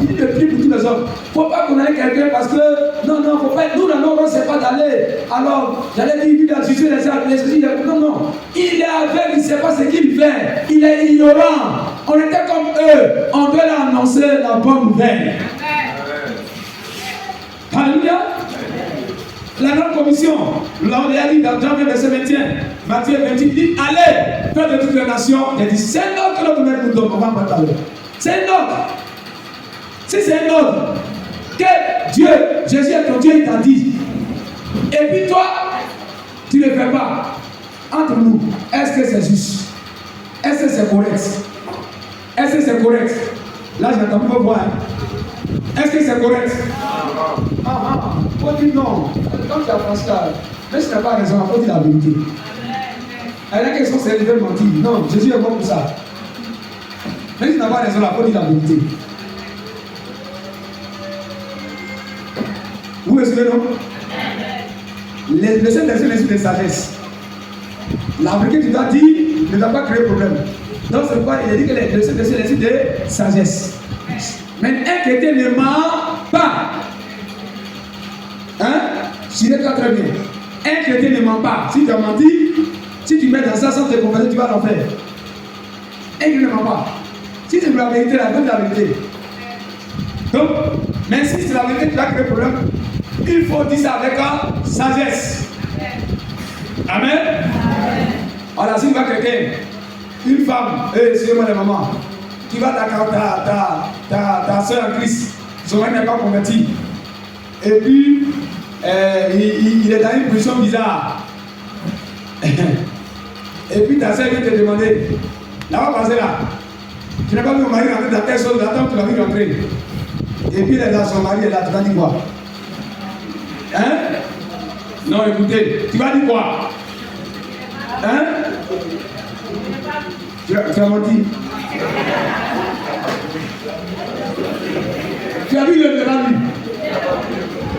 il dit de prier pour tous les hommes. Il ne faut pas qu'on aille quelqu'un parce que non, faut pas. Nous, dans nos rangs, c'est pas d'aller. Alors, j'allais dire, il a jugé les gens. Non. Il est aveugle, il ne sait pas ce qu'il fait. Il est ignorant. On était comme eux. On doit leur annoncer la bonne nouvelle. Alléluia. La grande commission, là on est dit dans Jean 20, verset 21, Matthieu 28, il dit allez, faire de toutes les nations. Il dit c'est un ordre que notre maître nous donne, on va en parler. C'est un ordre. Si c'est un ordre que Dieu, Jésus est ton Dieu, il t'a dit. Et puis toi, tu ne le fais pas. Entre nous, est-ce que c'est juste? Est-ce que c'est correct? Est-ce que c'est correct? Là, j'attends pour voir. Est-ce que c'est correct? Faut dire non. Quand tu as Pascal, mais tu n'as pas raison, il faut dire la vérité. Il y en a qui sont servis de mentir. Non, Jésus est bon pour ça. Mais tu n'as pas raison, il faut dire la vérité. Vous me suivez, non? Le Saint-Esprit est l'esprit de sagesse. La vérité que tu dois dire ne doit pas créer problème. Donc c'est pourquoi il a dit que le Saint-Esprit est l'esprit de sagesse. Mais un chrétien ne ment pas. Hein? Suivez-toi très bien. Un chrétien ne ment pas. Si tu as menti, si tu mets dans ça sans te confesser, tu vas l'en faire. Un chrétien ne ment pas. Si c'est la vérité, la donne la vérité. Donc, mais si c'est la vérité, tu vas créer problème. Il faut dire ça avec sagesse. Amen. Voilà, si tu vas quelqu'un, une femme, excusez-moi les mamans, qui va ta soeur en Christ, son mari n'est pas converti. Et puis, il est dans une position bizarre. Et puis ta soeur vient te demander, là-bas passer là, tu n'as pas vu mon mari rentrer dans telle chose, attends, tu l'as vu rentrer. Et puis là, son mari est là, tu vas dire quoi? Hein? Non, écoutez, tu vas dire quoi? Hein? Tu as menti. Tu as vu le débat, lui?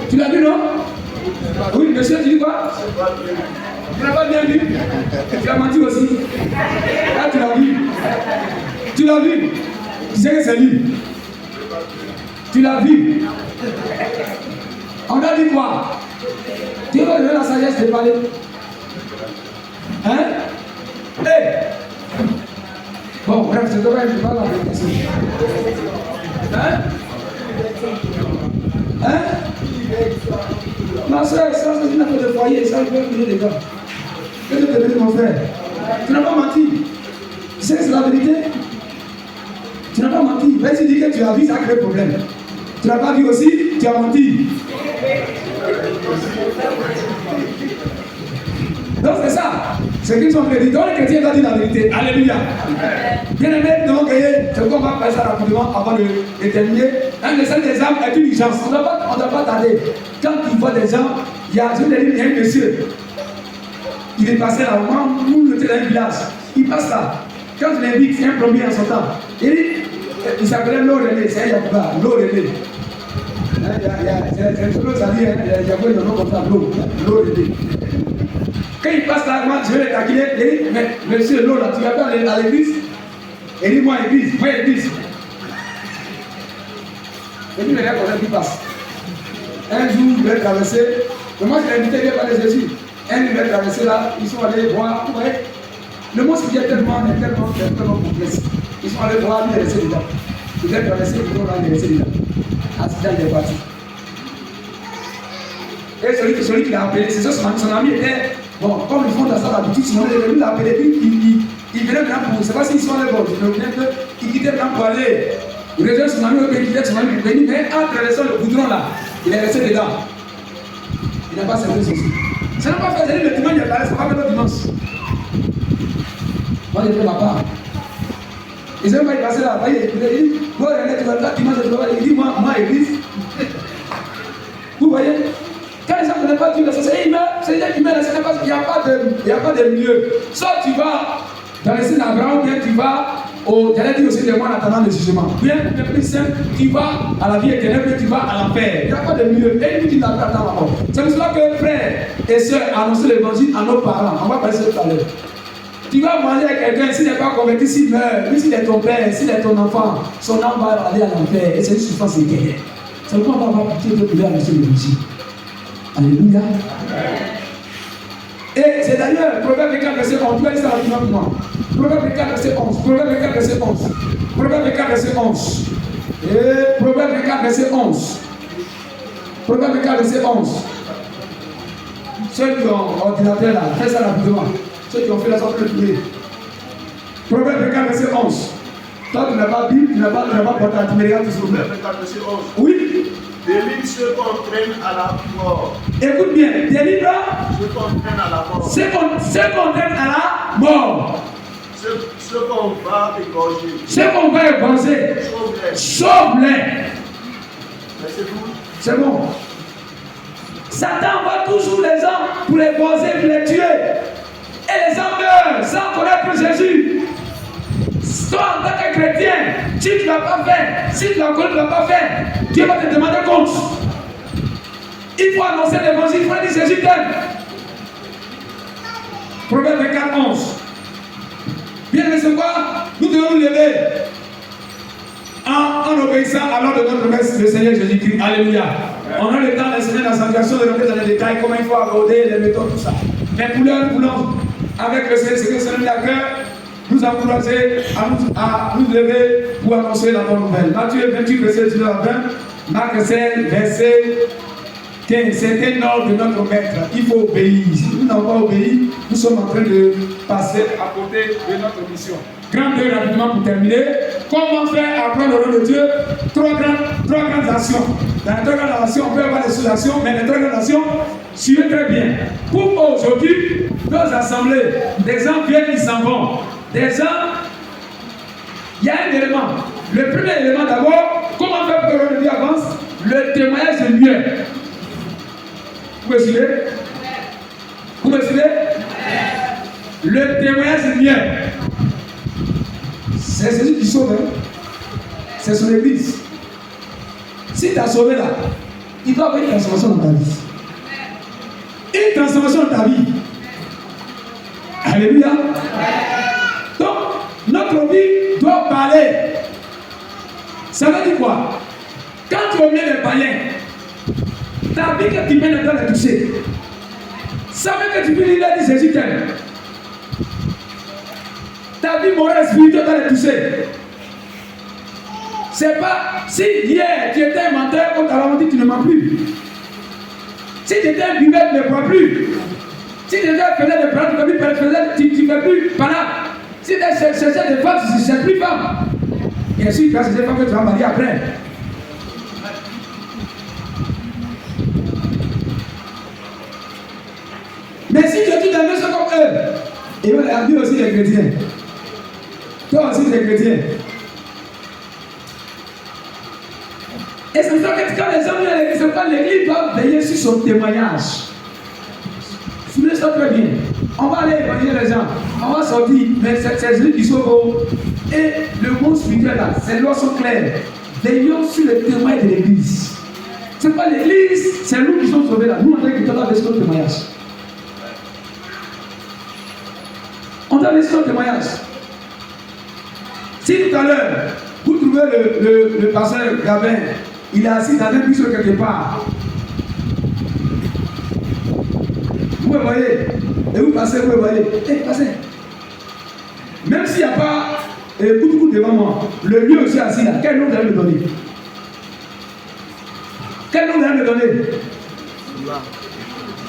Tu l'as vu, non? Oui, monsieur, tu dis quoi? Tu n'as pas bien vu? Tu as menti aussi. Ah, tu l'as vu. Tu l'as vu. Tu sais que c'est lui. Tu l'as vu. On a dit quoi? Tu vas donner la sagesse de parler. Hein? Hey! Bon, bref, c'est dommage, je parle avec la question. Hein? Hein? Ma soeur, ça c'est une affaire de foyer, ça je vais brûler les gars. Que je te dis mon frère? Tu n'as pas menti. Tu sais que c'est la vérité? Tu n'as pas menti. Mais si tu dis que tu as vu, ça crée problème. Tu n'as pas vu aussi, tu as menti. Donc c'est ça. C'est qu'ils sont crédits. Donc les chrétiens doivent dire la vérité. Alléluia. Bien aimé, donc c'est qu'on va faire ça rapidement avant de terminer. Un des des âmes est une urgence. On ne doit pas tarder. Quand il voit des gens, il y a un monsieur. Il est passé là, nous était dans un village. Il passe là. Quand il invite, c'est un plombier en son temps. Il s'appelait Lorelé, c'est un Yabouba, Lorelé. C'est une chose à dire, il y a un nom comme ça, Lorelé. Quand il passe là, moi je vais le taquiner, il dit, mais monsieur Lola, tu vas pas aller à l'église? Il dit, moi l'église. Et puis le gars comme ça qui passe. Un jour, il va traverser, mais moi je l'ai invité bien par les Jésus. Un il va traverser là, ils sont allés voir, vous voyez, le mot c'est tellement complexe. Ils sont allés voir, lui il est resté dedans. Il va traverser, ils vont là, il est resté dedans. Accident, il est parti. Et celui qui l'a appelé, c'est ça, son ami était. Bon, comme ils font dans ça d'habitude, sinon lui l'a appelé, il venait maintenant pour, je ne sais pas s'ils sont allés, bon, il quittait maintenant pour aller. Il rejoint son ami, il quittait son ami pour venir, mais en traversant le goudron là, il est resté dedans. Il n'a pas servi ceci. Ça n'a pas fait, c'est le dimanche, il a parlé, ça va faire le dimanche. Moi, j'ai fait ma part. Ils n'ont pas passé là, il dit, bon, tu vas là, dimanche, tu vas aller, il dit, moi, église. Vous voyez? Quand les gens ne connaissent pas Dieu, c'est humain, c'est-à-dire humain, il n'y a pas de milieu. Soit tu vas dans les signes d'Abraham, ou bien tu vas j'allais dire aussi des mois en attendant le jugement. Bien plus simple, tu vas à la vie éternelle, puis tu vas à l'enfer. Il n'y a pas de milieu. Et puis tu t'attends la mort. C'est pour cela que frères et sœurs annoncent l'évangile à nos parents. On va parler de ça tout à l'heure. Tu vas manger avec quelqu'un, s'il n'est pas converti, s'il meurt, lui s'il est ton père, s'il est ton enfant, son âme va aller à l'enfer. Et c'est une souffrance éternelle. C'est pourquoi on va avoir pitié de pouvoir annoncer l'évangile. Alléluia. Et c'est d'ailleurs, Proverbe 4, verset 11. Tu vas lire ça rapidement pour moi. Proverbe 4, verset 11. Proverbe 4, verset 11. Proverbe 4, verset 11. Et Proverbe 4, verset 11. Proverbe 4, verset 11. Ceux qui ont ordinateur là, faites ça rapidement. Ceux qui ont fait la sorte de trouver. Proverbe 4, verset 11. Toi, tu n'as pas Bible, tu n'as pas porté à tu regardes tout
Proverbe 4, verset 11.
Oui.
Délivre ceux qu'on traîne à la mort.
Écoute bien, délivre
Ceux qu'on traîne à la mort.
ceux qu'on traîne à la mort.
Ceux qu'on va égorger.
Ceux qu'on va égorger.
Sauve-les.
Sauve-les.
Mais c'est tout.
C'est bon. Satan va toujours les gens pour les égorger, pour les tuer. Et les gens meurent sans connaître Jésus. Toi, en tant que chrétien, si tu ne l'as pas fait, si tu l'as connu, tu ne l'as pas fait, Dieu va te demander compte. Il faut annoncer l'évangile, il faut dire Jésus t'aime. Proverbe 4, 11. Bien recevoir, nous devons nous lever en en obéissant à l'ordre de notre Maître, le Seigneur Jésus-Christ. Alléluia. On a le temps d'enseigner la sanctuation, de rentrer dans les détails, comment il faut aborder les méthodes, tout ça. Mais pour l'heure, nous voulons, avec le Seigneur à cœur, nous encourager à nous lever pour annoncer la bonne nouvelle. Matthieu 28, verset 19 à 20, Marc 16, verset 15. C'est un ordre de notre Maître. Il faut obéir. Si nous n'avons pas obéi, nous sommes en train de passer à côté de notre mission. Grand 2 rapidement pour terminer. Comment faire apprendre le nom de Dieu? Trois grandes actions. Dans les trois grandes actions, on peut avoir des sous-actions, mais les trois grandes actions, suivez très bien. Pour aujourd'hui, nos assemblées, des gens viennent, ils s'en vont. Des gens, il y a un élément. Le premier élément d'abord, comment faire pour que le nom de Dieu avance? Le témoignage est mieux. Vous me suivez? Vous me suivez? Le témoignage est mieux. C'est Jésus qui sauve. Hein? C'est son église. Si tu as sauvé là, il doit y avoir une transformation dans ta vie. Une transformation dans ta vie. Alléluia. Donc, notre vie doit parler. Ça veut dire quoi? Quand tu omets les païens, ta vie que tu mènes dans les toucher. Ça veut que tu peux dire Jésus t'aime. Ta vie morale et spirituelle dans les toucher. C'est pas si hier tu étais un menteur, on t'a menti, tu ne mens plus. Si tu étais un buveur, tu ne bois plus. Si tu étais un faiseur de parole, tu ne fais plus parade. Si tu cherchais des femmes, tu ne cherches plus femme. Bien sûr, tu vas chercher des femmes que tu vas marier après. Mais si tu es tout à fait comme eux, et on a dit aussi les chrétiens. Toi aussi, les chrétiens. Et c'est ça que quand les gens viennent à l'église, c'est quand l'église doit veiller sur son témoignage. Suivez ça très bien. On va aller évangéliser les gens. On va sortir. Mais c'est Jésus qui sauve. Et le mot spirituel là, ces lois sont claires. Veillons sur le témoignage de l'église. C'est pas l'église, c'est nous qui sommes sauvés là. Nous, on a qui doit laisser notre témoignage. On doit laisser notre témoignage. Si tout à l'heure, vous trouvez le pasteur Gabin, il est assis dans un buisson quelque part. Vous me voyez, et vous passez, vous me voyez. Passez. Même s'il n'y a pas beaucoup devant moi, le lieu aussi assis là, quel nom vous allez me donner? Quel nom vous allez me donner?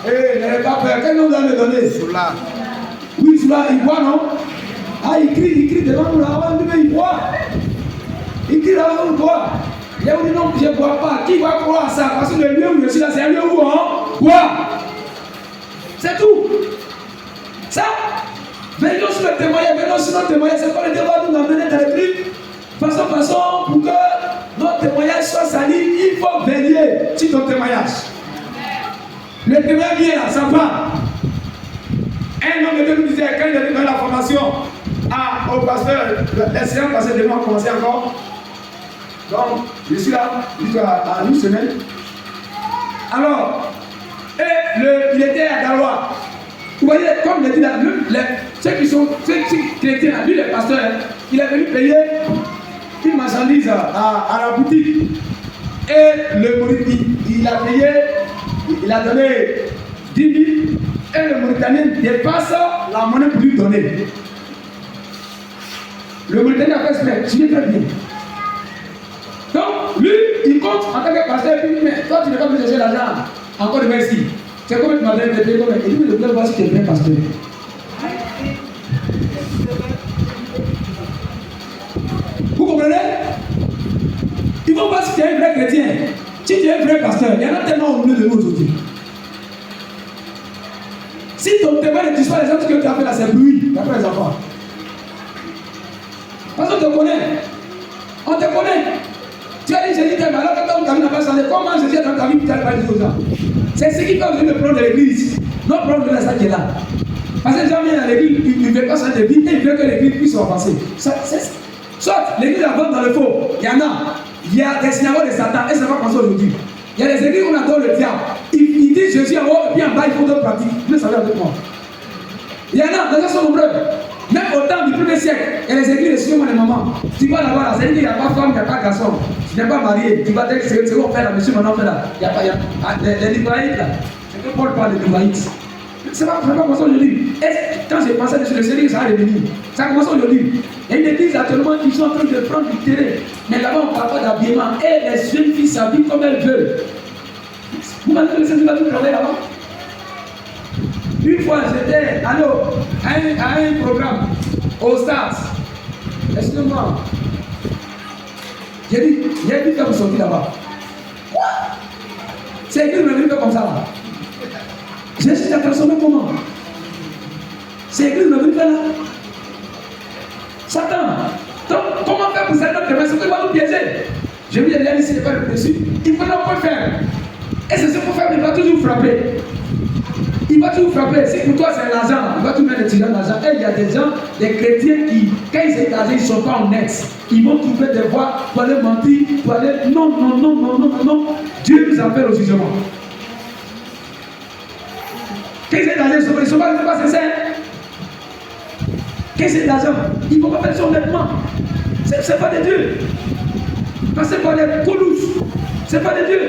N'avez pas peur, quel nom vous allez me donner? Soula. Oui, Soula, il boit, non? Ah, il crie devant nous là, il boit. Il crie là-bas, il boit. Il a dit non, je ne bois pas. Qui va croire à ça? Parce que le lieu où je suis là, c'est un lieu où on boit. C'est tout. Ça, veillons sur le témoignage, veillons sur notre témoignage. C'est pas le devoir de nous amener dans les trucs. Façon, pour que notre témoignage soit sali, il faut veiller sur ton témoignage. Le témoignage vient là, ça va. Un homme de Dieu nous disait, quand il est dans la formation, au pasteur, les séances passées devant commencer encore. Donc, je suis là, jusqu'à une semaine. Alors, il était à Galois. Vous voyez, comme il dit là, ceux chrétiens, lui le pasteur, il est venu payer une marchandise à la boutique. Et il a payé, il a donné 10 000. Et le Mauritanien dépasse la monnaie pour lui donner. Le Mauritanien a fait exprès, tu viens très bien. Donc, lui, il compte en tant que pasteur, il dit, mais toi, tu ne vas pas me chercher l'argent. Encore de merci. C'est comme tu m'as donné de payer comme il dit, le voir si tu es bien pasteur. Vous comprenez? Il faut voir si tu es un vrai chrétien. Si tu es un vrai pasteur, il y en a tellement au milieu de nous aujourd'hui. Si ton témoin ne dit pas les autres que tu as fait là, c'est bruit, d'après les enfants. Parce qu'on te connaît. On te connaît. Tu as dit, Jésus t'aime, alors que ton vie n'a pas changé. Comment Jésus est dans ta vie, tu n'as pas dit aux gens? C'est ce qui fait besoin de prendre de l'église. Non, prendre de la salle qui est là. Parce que les gens viennent à l'église, ils ne veulent pas changer de vie, et ils veulent que l'église puisse avancer. Soit l'église avance dans le faux. Il y en a. Il y a des synagogues de Satan, et ça va commencer aujourd'hui. Il y a des églises où on adore le diable. Il dit Jésus en haut, et puis en bas, il faut d'autres pratiques. Vous le savez avec moi. Il y en a, les gens sont nombreux. Même au temps du 1er siècle, et les églises, excusez-moi les mamans, tu vas là-bas, là, c'est-à-dire qu'il n'y a pas femme, il n'y a pas garçon. Tu n'es pas marié, tu vas dire c'est ce qu'on fait là, monsieur, maintenant fait là. Il n'y a pas, les Libraïtes là. C'est que Paul parle des Libraïtes. C'est pas vraiment comme ça aujourd'hui. Quand j'ai pensé sur le Seigneur, ça va revenir. Ça commence aujourd'hui. Il y a une église actuellement qui sont en train de prendre du terrain. Mais là-bas, on ne parle pas d'habillement. Et les jeunes filles s'habillent comme elles veulent. Vous m'avez dit que le Seigneur va tout travailler là-bas. Une fois, j'étais à un programme au Stars. Excusez-moi. J'ai dit, il y a une femme qui sortit là-bas. Quoi? C'est écrit, ne pas comme ça là. Jésus t'a transformé comment? C'est écrit, ne pas là. Satan. Donc, comment faire pour Satan de faire ce qu'il va nous piéger? Je lui ai dit, ici, il n'est pas le dessus. Il faut pas le faire. Et c'est ce qu'il faut faire, il va toujours frapper. Il va toujours frapper. Si pour toi c'est l'argent, il va toujours mettre des gens d'argent. Et il y a des gens, des chrétiens qui, quand ils sont âgés, ils ne sont pas honnêtes. Ils vont trouver des voies pour aller mentir, pour aller. Non. Dieu nous appelle au jugement. Quand ils sont âgés, ils ne sont pas sincères. Quand ils sont âgés, ils ne vont pas faire ça honnêtement. Ce n'est pas de Dieu. Parce que c'est pas des colouches. Ce n'est pas de Dieu.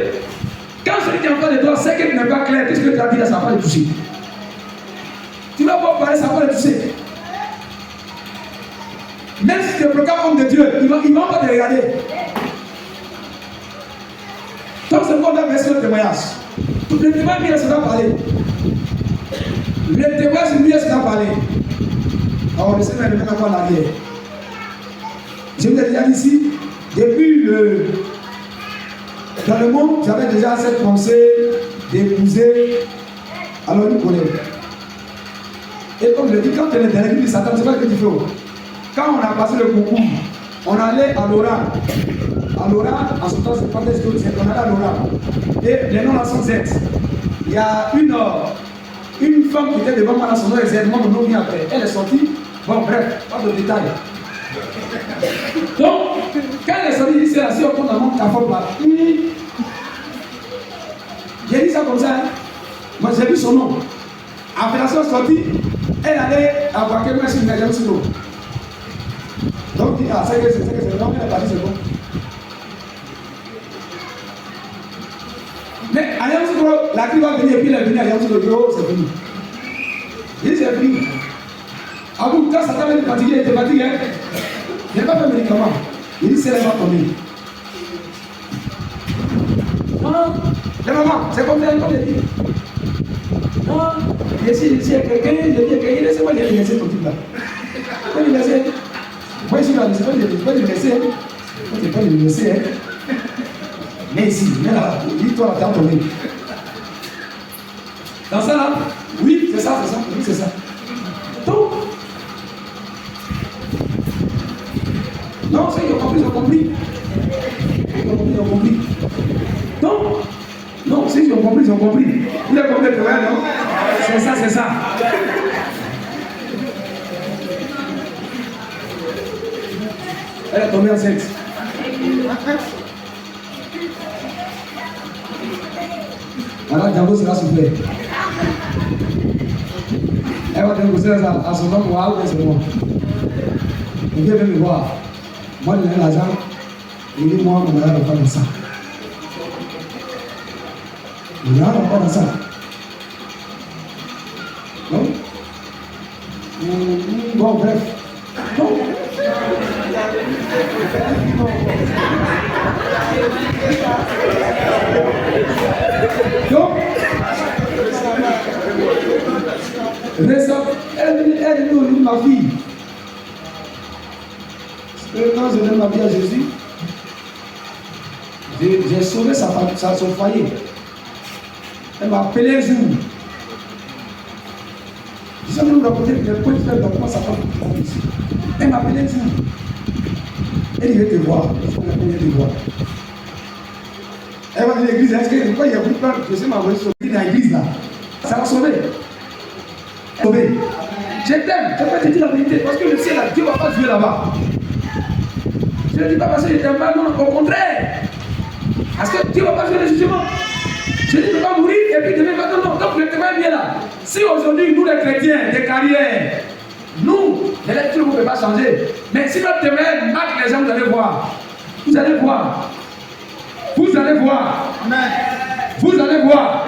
Quand celui qui envoie les doigts sait qu'il n'est pas clair, qu'est-ce que tu as dit là, ça va pas le toucher. Tu vas pas parler, ça va pas le toucher. Même si tu es programme homme de Dieu, ils vont pas te regarder. Donc c'est comme la version de témoignage. Le témoignage, il va parler. Le témoignage, il va parler. Alors le Seigneur ne met pas en arrière. Je vous ai déjà dit ici, depuis dans le monde, j'avais déjà cette pensée d'épouser alors une collègue. Et comme je dis, quand tu es dans l'église de Satan, c'est pas ce que tu fais. Quand on a passé le concours, on allait à l'oral. À l'oral, en ce temps, c'est pas des choses, on allait à l'oral. Et les noms là sont Z. Il y a une femme qui était devant moi dans son nom est Z, moi mon nom vient après. Elle est sortie. Bon, bref, pas de détails. Donc, quand elle est sortie d'ici, elle a dit, on compte dans mon café là. J'ai dit ça comme ça. Hein. Moi, j'ai vu son nom. Après la sortie, elle allait avoir quelqu'un sur une agence sur l'eau. Donc, il a dit, c'est non, elle a dit, c'est bon. Mais à Yamsoukro, la crise va venir et puis elle est venue à Yamsoukro, c'est fini. Il dit, c'est fini. À vous, quand Satan va être fatigué, il était fatigué. Il n'a pas fait de médicaments. Il dit, c'est les va tomber. Non, les mamans, c'est comme ça, comme il dit. Non, ici, il y a quelqu'un, laissez-moi les laisser ton type là. Pourquoi les laisser? Moi, ici, là, c'est pas les laisser. C'est pas les laisser. Mais ici, mais là, dis-toi, t'es tombé. Dans ça là, oui, c'est ça, oui, c'est ça. Donc, non, ceux qui ont compris, ils ont compris. Ils ont compris. Donc, non, ceux qui ont compris, ils ont compris. Vous avez compris le problème, non? C'est ça. Elle est tombée enceinte. Alors, Django sera soufflé. Elle va déposer à son homme, waouh, c'est bon. Il vient me voir. Moi, je donne l'argent. Il dit, moi, on va pas dans ça. Il va pas dans ça. Non? Bon, bref. Non. Donc, elle dit, ma fille. Quand je donne ma vie à Jésus, j'ai sauvé son foyer. Elle m'a appelé un jour. Je vais nous raconter le point de faire dans comment ça va. Elle m'a appelé un jour. Elle dit, je vais te voir. Je vais te voir. Elle va dire l'église, est-ce que pourquoi il y a beaucoup de gens qui se m'envoyer sur l'église là? Ça va sauver. Sauver. Je t'aime, je peux te dire la vérité, parce que le ciel là, Dieu ne va pas jouer là-bas. Je ne dis pas parce que je t'aime pas, non, au contraire. Parce que Dieu ne va pas jouer le jugement. Je dis, tu vas mourir et puis demain, non. Donc le témoin vient là. Si aujourd'hui, nous les chrétiens, des carrières, Nous, les lettres, vous ne pouvez pas changer. Mais si votre témoin marque les gens, vous allez voir. Vous allez voir. Vous allez voir. Vous allez voir.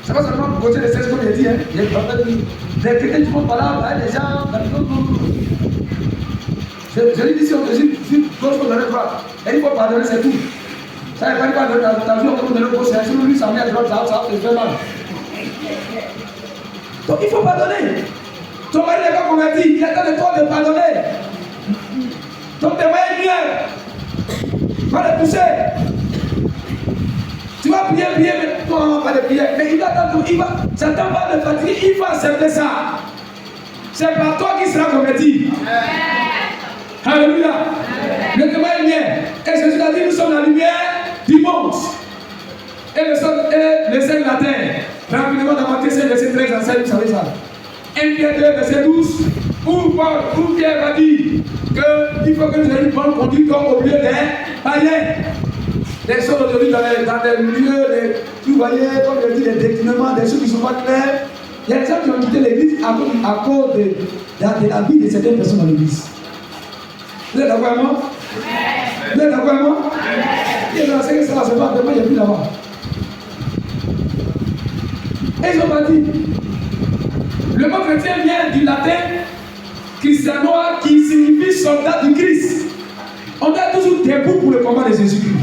C'est pas seulement pour côté de 16 comme il dit. Les chrétiens qui vont par là, les gens. Je lui dis si on te dit, d'autres vous allez voir. Et il faut pardonner, c'est tout. Ça n'est pas de ta vie, on peut donner le gros, c'est lui, ça met à droite, ça te fait mal. Donc il faut pardonner. Ton mari n'est pas converti, il attend de toi de pardonner. Ton témoin est mieux. Va le pousser. Tu vas prier, mais toi, on va pas prier. Mais il va attendre, Satan va le fatiguer, il faut accepter ça. C'est par toi qui sera converti. Alléluia. Le témoin est mieux. Et Jésus a dit, nous sommes la lumière du monde. Et le sel de la terre. Rapidement dans Matthieu 5, verset 13 à 16, vous savez ça. 1 Pierre 2, verset 12, où Pierre va dire qu'il faut que nous ayons une bonne conduite au milieu des païens. Les choses aujourd'hui dans les lieux, vous voyez, comme je dis, les déclinements, des choses qui ne sont pas claires. Il y a des gens qui ont quitté l'église à cause de la vie de certaines personnes dans l'église. Vous êtes d'accord avec moi? Vous êtes d'accord avec moi? Il y a dans ce ça, c'est pas demain, il n'y a plus là-bas. Et ils ont pas dit. Le mot chrétien vient du latin Christianois qui signifie soldat du Christ. On est toujours debout pour le combat de Jésus-Christ.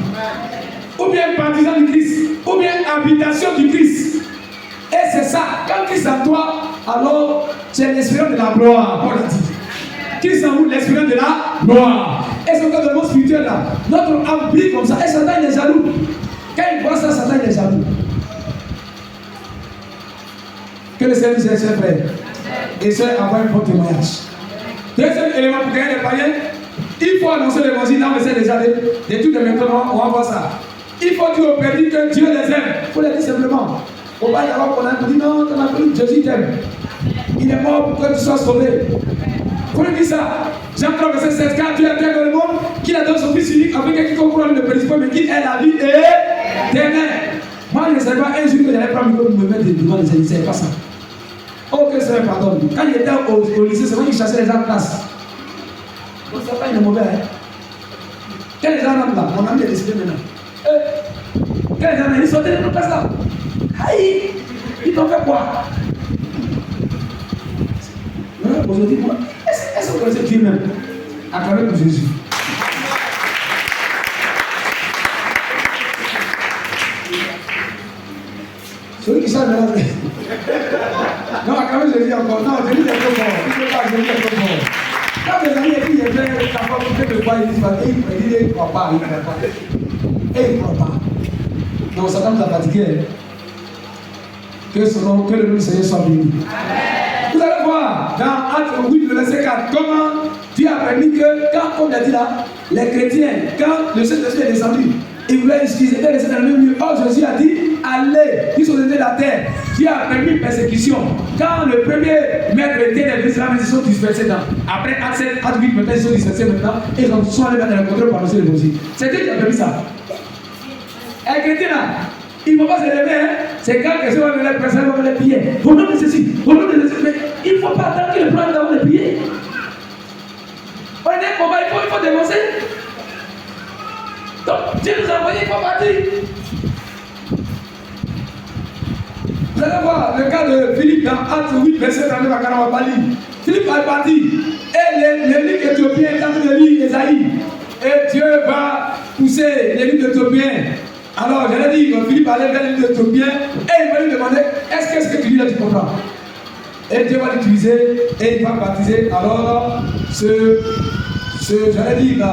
Ou bien partisan du Christ. Ou bien habitation du Christ. Et c'est ça. Quand Christ en toi, alors c'est l'espérance de la gloire. Paul a dit. Christ en vous, l'espérance de la gloire. Et c'est encore le mot spirituel là. Notre âme brille comme ça. Et Satan il est jaloux. Quand il voit ça, Satan il est jaloux. Que le Seigneur nous aide, chers frères. Et ça, avoir un bon témoignage. Deuxième élément pour gagner les païens, il faut annoncer l'évangile. Là, on essaie déjà de tout de maintenant, on va voir ça. Il faut dire au perdu que Dieu les aime. Il faut le dire simplement. On va y avoir qu'on a dit non, ton appel, Jésus t'aime. Il est mort pour que tu sois sauvé. Il faut lui dire ça. Jean 3, verset 16, car Dieu a bien dans le monde, qu'il a donné son Fils unique, afin que quiconque croit ne périsse pas, mais qu'il ait la vie éternelle. Moi, je ne savais pas un jour que j'allais prendre le micro pour me mettre devant les églises. C'est pas ça. Oh, que Seigneur pardonne. Quand il était au lycée, c'est moi qui chassais les gens en classe. Donc, ça pas une mauvaise. Hein? Quand les gens rentrent là, mon ami est décidé maintenant. Quand les gens rentrent, ils sortaient de nos classes là. Aïe, ils t'ont fait quoi? Aujourd'hui, moi, est-ce que vous connaissez Dieu même à travers Jésus? Celui qui chante là. Non, quand même, je dis encore. Non, je dis trop fort. Je ne sais pas, je dis trop fort. Quand mes amis disent, il est capable de voir, ils disent, il ne croit pas, il ne croit pas. Et il ne croit pas. Donc, Satan nous a fatigué. Que le nom du Seigneur soit béni. Vous allez voir dans Actes 8, le verset 4, comment Dieu a permis que, quand, comme il a dit là, les chrétiens, quand le Saint-Esprit est descendu, ils voulaient utiliser, ils étaient restés dans le même lieu. Or, Jésus a dit, allez, ils sont de la terre. Dieu a permis une persécution. Quand le premier maître était de l'Islam, ils sont dispersés dans. Après Acte 8, maintenant ils sont dispersés maintenant, et ils sont allés dans le contrôle pour annoncer l'évangile. C'est Dieu qui a permis ça. Les chrétiens là, ils ne vont pas se lever, hein. C'est quand quelqu'un va venir, personne va venir prier. Au nom de ceci, au nom de ceci, mais il ne faut pas attendre que le plan d'avant de prier. On est un combat, il faut dénoncer. Donc, Dieu nous a envoyé, il faut partir. Vous allez voir le cas de Philippe dans Acte 8, verset 39 à 40 à lire. Philippe est parti. Et l'élite éthiopien est en train de lire Esaïe. Et Dieu va pousser l'élite éthiopien. Alors, j'allais dire, Philippe allait vers l'élite éthiopien et il va lui demander est-ce que tu lis là, tu comprends? Et Dieu va l'utiliser et il va baptiser. Alors, j'allais dire,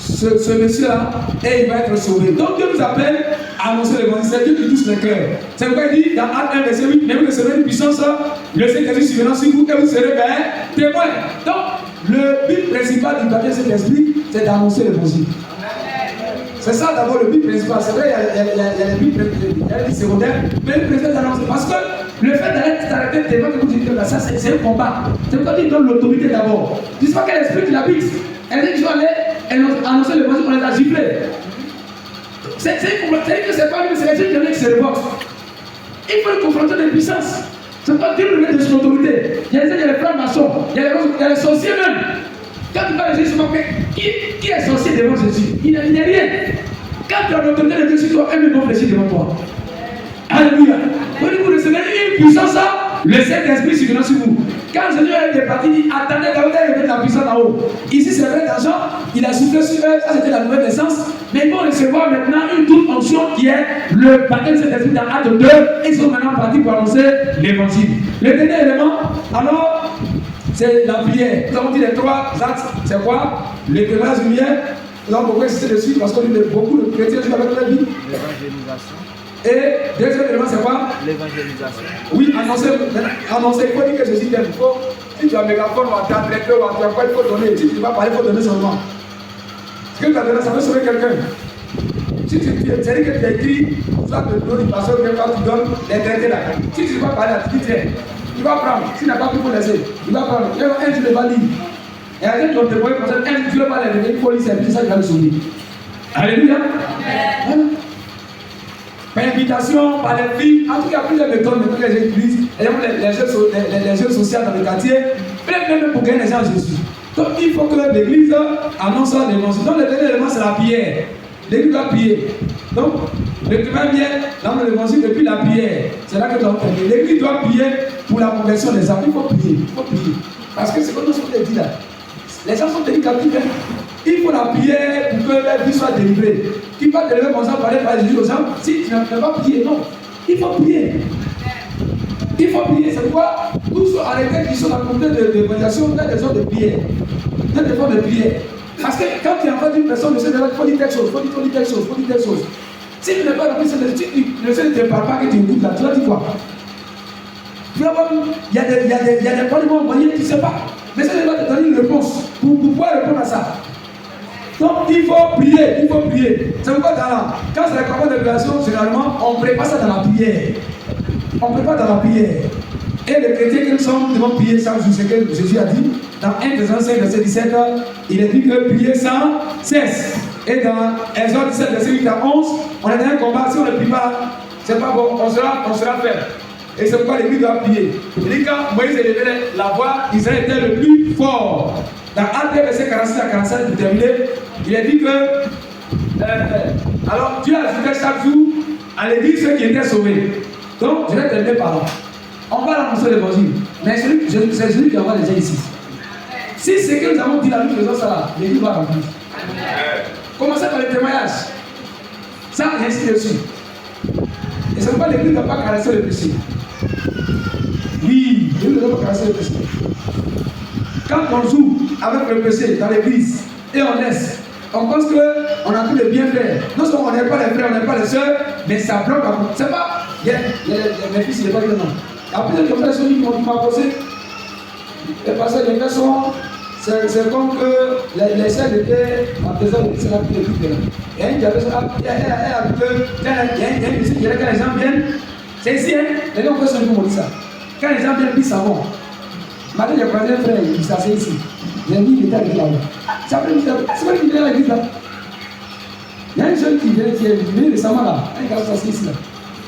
ce monsieur-là, et il va être sauvé. Donc Dieu nous appelle à annoncer l'évangile. C'est Dieu qui touche les cœurs. C'est pourquoi il dit dans Acte 1, verset 8, mais vous recevrez une puissance, le Seigneur Jésus survenant sur vous, et vous serez témoins. Donc, le but principal du baptême de Saint-Esprit, c'est d'annoncer l'évangile. C'est ça d'abord le but principal. C'est vrai, il y a les buts secondaires, mais le principal d'annoncer. Parce que le fait d'aller s'arrêter devant que vous dites là, ça c'est un combat. C'est pourquoi il donne l'autorité d'abord. Je ne dis pas quel esprit qui l'habite. Elle dit qu'ils sont allés annoncer l'évangile, on les a giflés. C'est que c'est pas lui, c'est les gens qui se révoltent. Il faut le confronter de puissance. C'est pas Dieu nous met de son autorité. Il y a les frères maçons, il y a les sorciers même. Quand tu parles de Jésus, qui est sorcier devant Jésus? Il n'est rien. Quand tu as l'autorité de Dieu sur toi, elle va fléchir devant toi. Alléluia. Quand vous recevez une puissance, le Saint-Esprit survenant sur vous. Quand Jésus est parti, il dit attendez, David de la puissance en haut. Ici, c'est vrai d'argent, il a soufflé sur eux, ça c'était la nouvelle naissance. Mais ils vont recevoir maintenant une toute onction qui est le baptême de Saint-Esprit dans Acte 2. Et ils sont maintenant partis pour annoncer l'évangile. Le dernier élément, alors, c'est la prière. Nous avons dit les trois actes, c'est quoi? Le témoignage de lumière. Nous avons beaucoup insisté dessus parce qu'on dit beaucoup de chrétiens avec leur vie.
L'évangélisation.
Et deuxième élément, c'est quoi?
L'évangélisation.
Oui, annoncer, il faut dire que Jésus t'aime. Si tu as un mégaphone ou un tablette ou un quoi, il faut donner. Si tu ne vas pas parler, il faut donner seulement. Ce que tu as donné, ça veut sauver quelqu'un. Si tu c'est-à-dire que tu as écrit, soit de donner, parce que quand tu donnes les traités là. Si tu ne vas pas parler, tu dis tiens, tu vas prendre. S'il n'a pas pu pour laisser, il va prendre. Et un, tu le valides. Et avec ton témoin, comme ça, un, tu ne veux pas les donner, il faut lui servir, ça, il va le sauver. Alléluia. Voilà. Par invitation, par les filles, en tout cas, plusieurs méthodes que les gens utilisent, les jeunes sociaux dans le quartier, même pour gagner les gens à Jésus. Donc il faut que l'église annonce l'évangile. Donc le dernier élément, c'est la prière. L'église doit prier. Donc, le témoin vient dans l'évangile depuis la prière. C'est là que tu as entendu. L'église doit prier pour la conversion des âmes. Il faut prier. Il faut prier. Parce que c'est comme nous sommes dit là. Les gens sont tenus captifs. Il faut la prière pour que leur vie soit délivrée. Tu vas te lever comme ça, parler par Jésus aux gens. Si tu ne peux pas prier, non. Il faut prier. Il faut prier. C'est pourquoi tous arrêtés qui sont dans le comité d'évaluation, il y a des heures de prière. Il y a des heures de prière. Parce que quand tu entends une personne, il faut dire quelque chose, il faut dire quelque chose, il faut dire quelque chose. Si tu n'es pas dans le Seigneur, le Seigneur ne te parle pas, que tu écoutes là, tu vas dire quoi? Tu vas voir, il y a des points de moyens, tu ne sais pas. Mais ça ne va te donner une réponse pour pouvoir répondre à ça. Donc il faut prier, il faut prier. C'est pourquoi quand c'est la campagne de révélation, généralement, on prépare ça dans la prière. On prépare dans la prière. Et les chrétiens que nous sommes devons prier sans jour, ce que Jésus a dit. Dans 1 Thessaloniciens, verset 17, il est dit que prier sans cesse. Et dans Exode 17, verset 8 à 11, on est dans un combat. Si on ne prie pas, c'est pas bon, on sera faible. Et c'est pourquoi l'Église doit prier. Il dit quand Moïse élevait la voix, Israël était le plus fort. Dans Actes 2, verset 46 à 45, pour terminer, il est dit que alors Dieu a ajouté chaque jour à l'Église ceux qui étaient sauvés. Donc, je vais terminer par là. On va annoncer l'évangile. Mais c'est celui qui envoie les gens ici. Si c'est que nous avons dit la nous faisons ça là, l'Église doit remplir. Commencez par le témoignage. Ça, j'insiste dessus. Et c'est pourquoi l'Église ne doit pas caresser le péché. Oui, l'Église ne doit pas caresser le péché. Quand on joue avec le péché dans l'église et on laisse, on pense qu'on a tout le bien faire. Non seulement on n'est pas les frères, on n'est pas les soeurs, mais ça bloque. C'est pas. Mes fils, il n'est pas dit non. Après, les frères sont qui m'ont posé. Et parce que les frères sont. C'est comme que les sœurs étaient en faisant c'est la plus de là. Et il y avait ça. Il y a une musique qui est là quand les gens viennent. C'est ici, hein. Les gens font ce qu'on dit ça. Quand les gens viennent, ils savent. Maintenant, j'ai croisé un frère, il s'assied ici. J'ai mis l'état de là-bas. C'est pas qu'il vient à l'église là. Il y a une jeune qui vient récemment là. Un gars s'assied ici là.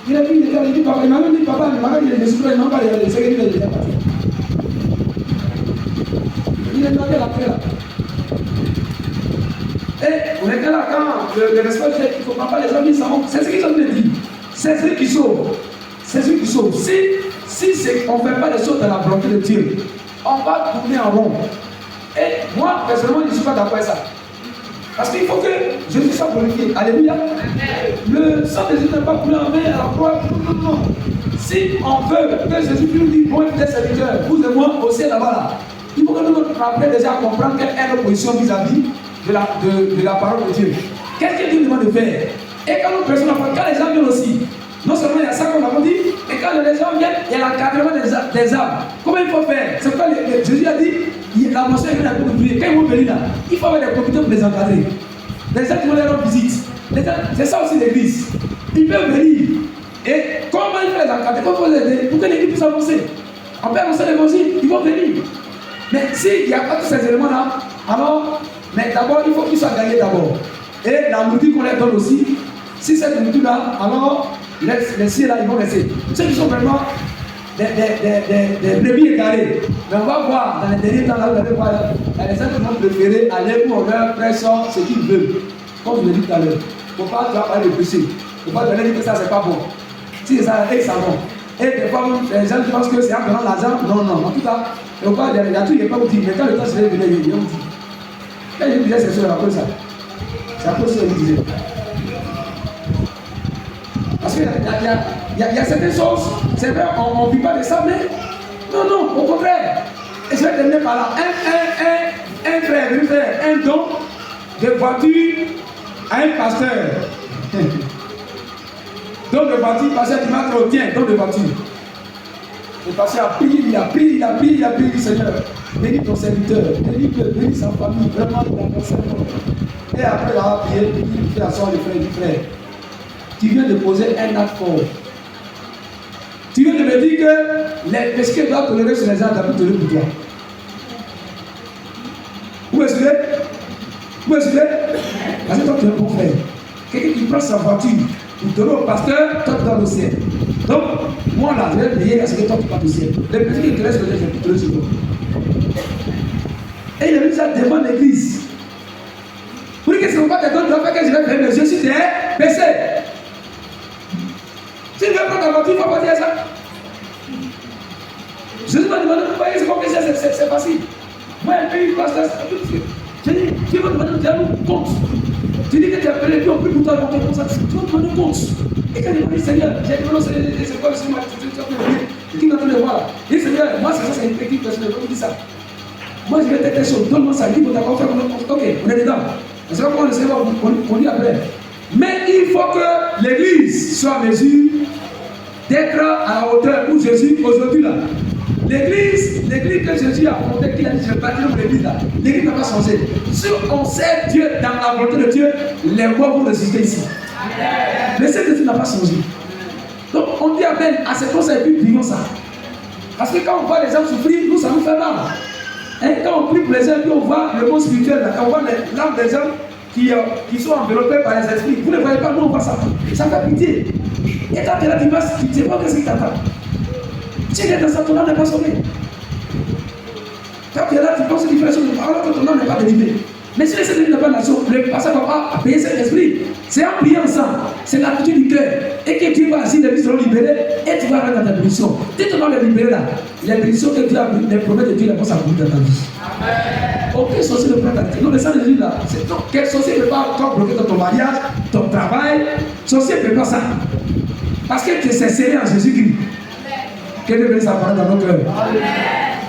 Il a mis l'état, il dit papa, il m'a même dit papa, il est souffrant, il m'a pas les séries, il est déjà parti. Il est demandé la paix là. Et on était là quand le respect fait qu'il ne comprend pas les gens, ils savent. C'est ce qu'ils ont dit. C'est ceux qui sauvent. C'est ceux qui sauvent. Si on ne fait pas les choses dans la volonté de Dieu, on va tourner en rond. Et moi, personnellement, je ne suis pas d'accord avec ça. Parce qu'il faut que Jésus soit glorifié. Alléluia. Le sang de Jésus n'est pas coulé en vain à la croix. Non. Si on veut que Jésus nous dise, bon, fidèles serviteurs, vous et moi, aussi là-bas, là, il faut que nous apprenions déjà à comprendre quelle est notre position vis-à-vis de la parole de Dieu. Qu'est-ce que Dieu nous demande de faire? Et quand nous personnes, quand les gens viennent aussi, non seulement il y a ça qu'on a dit, mais quand les gens viennent, il y a l'encadrement des âmes. Comment il faut faire? C'est pourquoi Jésus a dit, la motion est venue pour prier. Quand ils vont venir là, il faut avoir des comités pour les encadrer. Les gens qui vont les rendre visite. C'est ça aussi l'église. Ils peuvent venir. Et comment il faut les encadrer? Comment il faut les aider pour que l'église puisse avancer? On peut avancer l'évangile, ils vont venir. Mais s'il n'y a pas tous ces éléments-là, alors, mais d'abord, il faut qu'ils soient gagnés d'abord. Et la nourriture qu'on leur donne aussi, si cette nourriture-là, alors, les cieux là, ils vont rester. Ceux qui sont vraiment des brebis égarées. Mais on va voir dans les derniers temps, là, vous allez voir, les gens qui vont préférer aller pour leur pressant ce qu'ils veulent. Comme je l'ai dit tout à l'heure, il ne faut pas parler de péché. Il ne faut pas donner que ça, c'est pas bon. Si c'est ça, et ça bon. Et des fois, les gens pensent que c'est en donnant l'argent. Non, non, en tout cas, il y a tout, il n'est pas vous dire. Mais quand le temps serait venu, il va vous dire. Quand je disais, c'est sûr, après ça. C'est après ça que je disais. Parce qu'il y a certaines choses, c'est vrai, on ne vit pas de ça, mais non, non, au contraire. Et je vais terminer par là. Un frère veut faire un don de voiture à un pasteur. Don de voiture, pasteur qui m'a trop, tiens, don de voiture. Le pasteur a prié, il a prié, Seigneur. Bénis ton serviteur, bénis sa famille, vraiment, il a fait ça. Et après, il a prié, il fait asseoir le frère du frère. Tu viens de poser un acte fort. Tu viens de me dire que les péchés doivent tolérer sur les gens d'habitude tolérer pour toi. Où est-ce que tu es? Où est-ce que tu es? Parce que toi, tu es un bon frère. Quelqu'un qui prend sa voiture pour donner au pasteur, toi, tu dois au ciel. Donc, moi là, je vais payer à ce que toi, tu partes au ciel. Les péchés qui te restent, je vais tolérer sur toi. Et il a mis ça devant l'église. Pour dire que ce n'est pas quelqu'un qui doit faire que je vais faire, mais je suis des péchés. Si tu veux prendre ta voiture, il faut pas dire ça. Jésus m'a demandé de payer, c'est comme ça, c'est facile. Moi, un pays, pasteur, c'est tout. Je dis, tu vas demander de compte. Tu dis que tu as appelé, puis on prie pour toi, on te comme ça. Tu vas demander compte. Et quand il m'a dit, Seigneur, j'ai demandé, c'est quoi le Seigneur, tu as fait qui m'a donné voir. Il dit, Seigneur, moi, c'est ça, c'est une équipe personnelle. Comment tu dis ça? Moi, je vais te quelque chose. Donne-moi ça. Il dit, on t'a pas fait, ok, on est dedans. C'est pas comment le Seigneur on dit après. Mais il faut que l'église soit en mesure d'être à la hauteur où Jésus aujourd'hui là. L'église que Jésus a fondée, qu'il a dit je vais bâtir l'église là, l'église n'a pas changé. Si on sait Dieu dans la volonté de Dieu, les voix vont résister ici. Mais cette Jésus n'a pas changé. Donc on dit amen à ces choses et puis vivons ça. Parce que quand on voit les gens souffrir, nous ça nous fait mal. Et quand on prie pour les gens, puis on voit le monde spirituel là, on voit l'âme des gens qui sont enveloppés par les esprits. Vous ne voyez pas, nous on voit ça. Ça fait pitié. Et quand tu es là, tu passes, tu ne sais pas ce qui t'attend. Si tu es dans ça, ton âme n'est pas sauvé. Quand tu es là, tu penses qu'il fait les choses, alors que ton âme n'est pas délivrée. Mais si les esprits n'ont pas nation, le pasteur ne va pas payer cet esprit. C'est en priant ensemble. C'est l'attitude du cœur. Et que tu vas ainsi, les vies seront libérées et tu vas rentrer dans ta bénédiction. Dès que tu vas les libérer là, les bénédictions que Dieu a pris, les promesses de Dieu, elles vont s'accomplir dans ta vie. Aucun sorcier ne prend ta tête. Non, le sang de Jésus là, c'est non. Quel sorcier ne peut pas bloquer ton mariage, ton travail? Sorcier ne peut pas ça. Parce que tu es serré en Jésus-Christ. Que Dieu bénisse sa parole dans nos cœurs.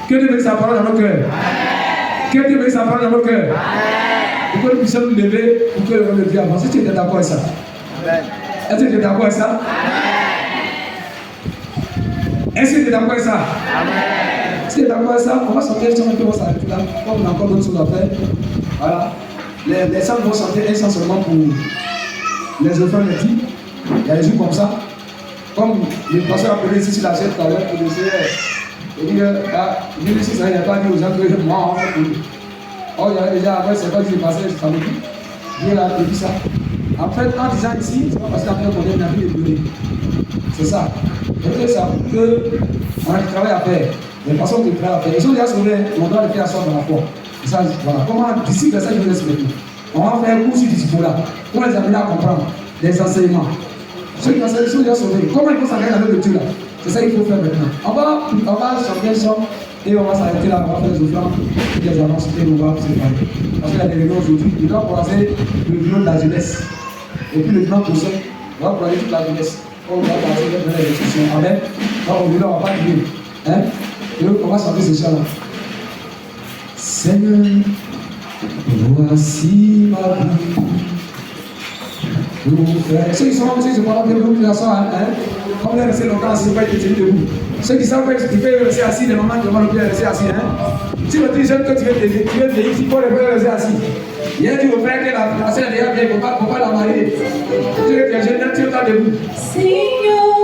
Que Dieu bénisse sa parole dans nos cœurs. Que Dieu bénisse sa parole dans nos cœurs. Pour que nous puissions nous lever, pour que le nom de Dieu avance. Est-ce que tu es d'accord avec ça? Est-ce que tu es d'accord avec ça? Est-ce que tu es d'accord avec ça? Si tu es d'accord avec ça, on va chanter un chant qui va s'arrêter là. Comme on a encore d'autres choses à faire. Voilà. Les chants vont chanter un chant seulement pour les enfants de vie. Il y a des jours comme ça. Comme le pasteur a appelé ici sur la chaîne tout à l'heure, pour le Seigneur. Il dit que, Dieu ici, ça n'a pas dit aux gens que moi, on fait pour lui. Oh, il y avait déjà, après, c'est pas que j'ai passé, ça me dit. Dieu l'a dit ça. En fait, en disant ici, c'est pas parce qu'après on est dans la vie de pleurer. C'est ça. Et que ça, on a du travail à faire. Les façons de travail à faire. Ils sont déjà sauvés, on doit le faire asseoir dans la foi. Et ça, voilà. Comment, d'ici que ça, je vous laisse maintenant. On va faire un cours sur disciple là. Pour les amener à comprendre les enseignements. Ceux qui sont déjà sauvés, comment ils vont s'arrêter avec le Dieu là? C'est ça qu'il faut faire maintenant. On va chanter un chant et on va s'arrêter là, on va faire les offrandes, et les annonces et on va se séparer. Parce qu'il y a des réunions aujourd'hui, il doit commencer le bureau de la jeunesse. Et puis le dimanche prochain, on va prendre toute la jeunesse. On va passer les discussions. Amen. Donc aujourd'hui, on ne va pas prier. Hein? Et donc on va chanter ce chant là. Seigneur, voici ma vie. Ceux qui sont pas bien, vous la soirée, comme vous restez longtemps assis, vous pouvez être debout. Ceux qui savent qu'ils peuvent rester assis, les mamans demandent de rester assis. Si votre jeune que tu veux te il faut les rester assis. Il a dit au frère que la sœur est déjà bien, il ne faut pas la marier. Tu es jeune, tu es debout. Seigneur.